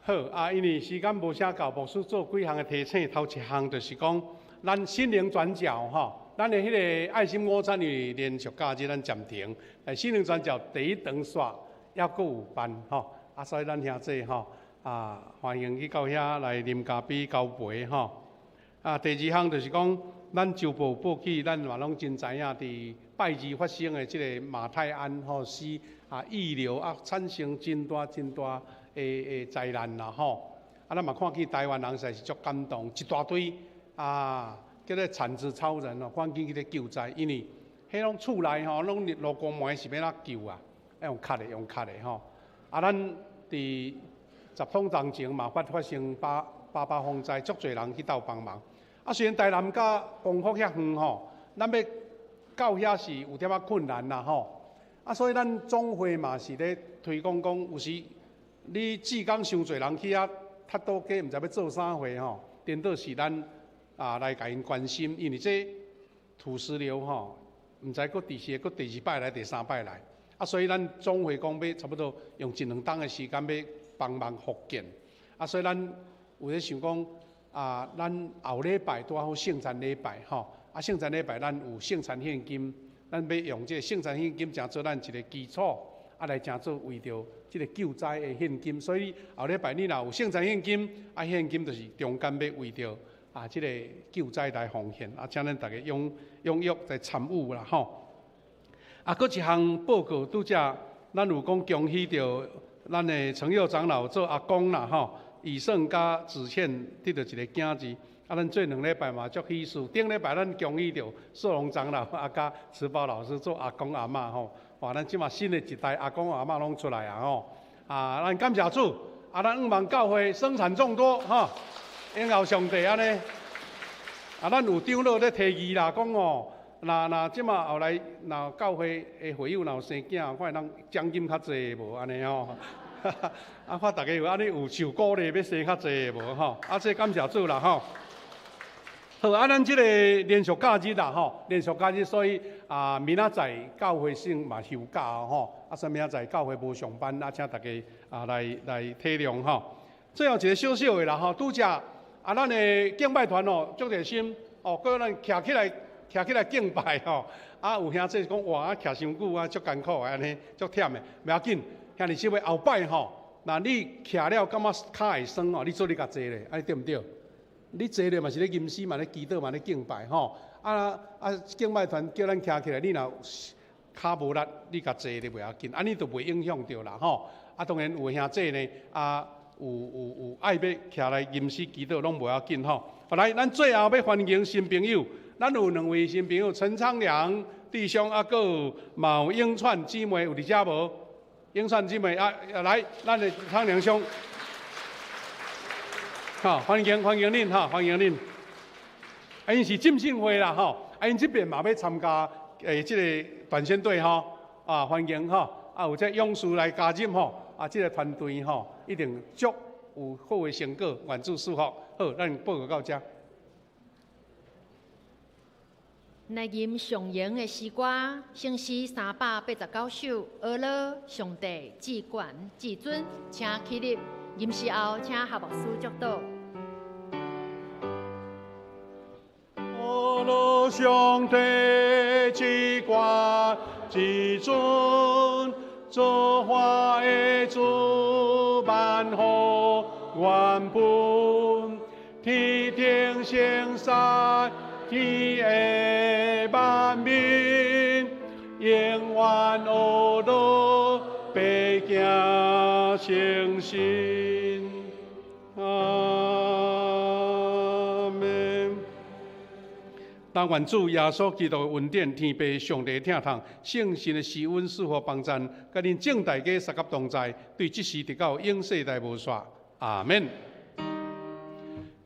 好因为时间无啥够，牧师做几项的提醒。头一项就是讲，咱心灵转教咱的迄个爱心午餐日连续假日咱暂停，心灵转教第1长线还佫有办所以咱兄弟欢迎去到遐来啉咖啡、交陪第2项就是讲，咱周报报起，咱嘛拢真知影，伫拜二发生的即个马太鞍死遗留产生真大的灾难啦咱嘛看见台湾人实在是足感动，一大堆叫做铲子超人赶紧去咧救灾，因为迄拢厝内拢落光门是要哪救要用卡的咱伫10通当前嘛发生八八风灾，足侪人去斗帮忙。虽然台南甲光复遐远咱要到遐是有点困难啦所以咱总会嘛是咧推广讲，有时你志工伤侪人去遐踢倒鸡，毋知要做啥货颠倒是咱来甲因关心，因为这土石流毋知佫第2摆来、第3摆来，所以咱总会讲要差不多用1-2冬的时间要帮忙复建，所以咱有咧想讲咱后礼拜拄好圣餐礼拜圣餐礼拜咱有圣餐献金，咱要用这个圣餐献金成做咱一个基础，来成做为着这个救灾的献金，所以后礼拜你若有圣餐献金，献金就是中间要为着这个救灾来奉献，请咱大家踊跃来参与啦佫一项报告，拄则咱有讲恭喜着咱的成佑长老做阿公啦以胜甲子倩得到一个囝儿，咱做2礼拜嘛足喜事，顶礼拜咱恭喜着硕龙长老甲慈宝老师做阿公阿嬷吼，哇，咱即马新的一代阿公阿嬷拢出来啊吼，咱感谢主，咱五万教会生产众多吼，因后上帝安尼，咱有长老咧提议啦，讲哦，那即马后来那教会的会友若有生囝，看人奖金较济无安尼吼。看大家有安尼有受鼓励，要生较济无吼？这感谢主啦吼。好，咱即个连续假日啦吼，连续假日，所以明仔载教会性嘛休假吼，所以明仔载教会无上班，请大家来体谅吼。最后一个小小的啦吼，拄只咱的敬拜团哦，足热心哦，搁咱徛起来敬拜吼。有兄弟讲哇，徛伤久足艰苦的安尼，足忝的，袂要紧。兄弟姊妹后摆吼，那你徛了感觉骹会酸哦，你做你家坐咧，安尼对毋对？你坐咧嘛是咧吟诗嘛咧祈祷嘛咧敬拜吼。敬拜团叫咱徛起来，你若骹无力，你家坐咧袂要紧，安尼就袂影响到啦吼。当然有兄弟呢，有爱要徛来吟诗祈祷，拢袂要紧吼。来，咱最后要欢迎新朋友，咱有2位新朋友，陈昌良弟兄，还有毛英串姊妹，有伫遮无？英串姊妹来，咱的昌良兄，好，欢迎恁哈，欢迎恁。因是浸信会啦吼，因这边嘛要参加这个团宣队吼，欢迎吼，有这勇士来加入吼，这个团队吼一定足有好的成果，愿主祝福。好，咱报告到这。来吟上营的诗歌，圣诗389首，阿拉上帝至管至尊，请起立。吟诗后，请合牧师祝祷。阿拉上帝至管至尊，造化的主万福原本，天庭圣山。天下万民，永远阿拉白行诚心。阿门。但愿主耶稣基督的恩典、天父上帝听痛、圣神的施恩赐福帮赞，甲恁正大家三甲同在，对即时直到永世代无煞。阿门。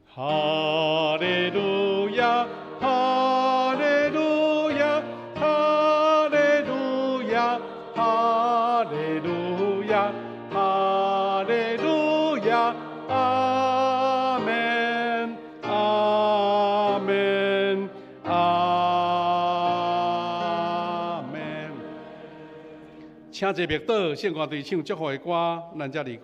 哈利路亚。哈利路亚，哈利路亚，哈利路亚，哈利路亚，阿门，阿门，阿门。请坐默祷，圣歌队唱祝福的歌，咱才离开。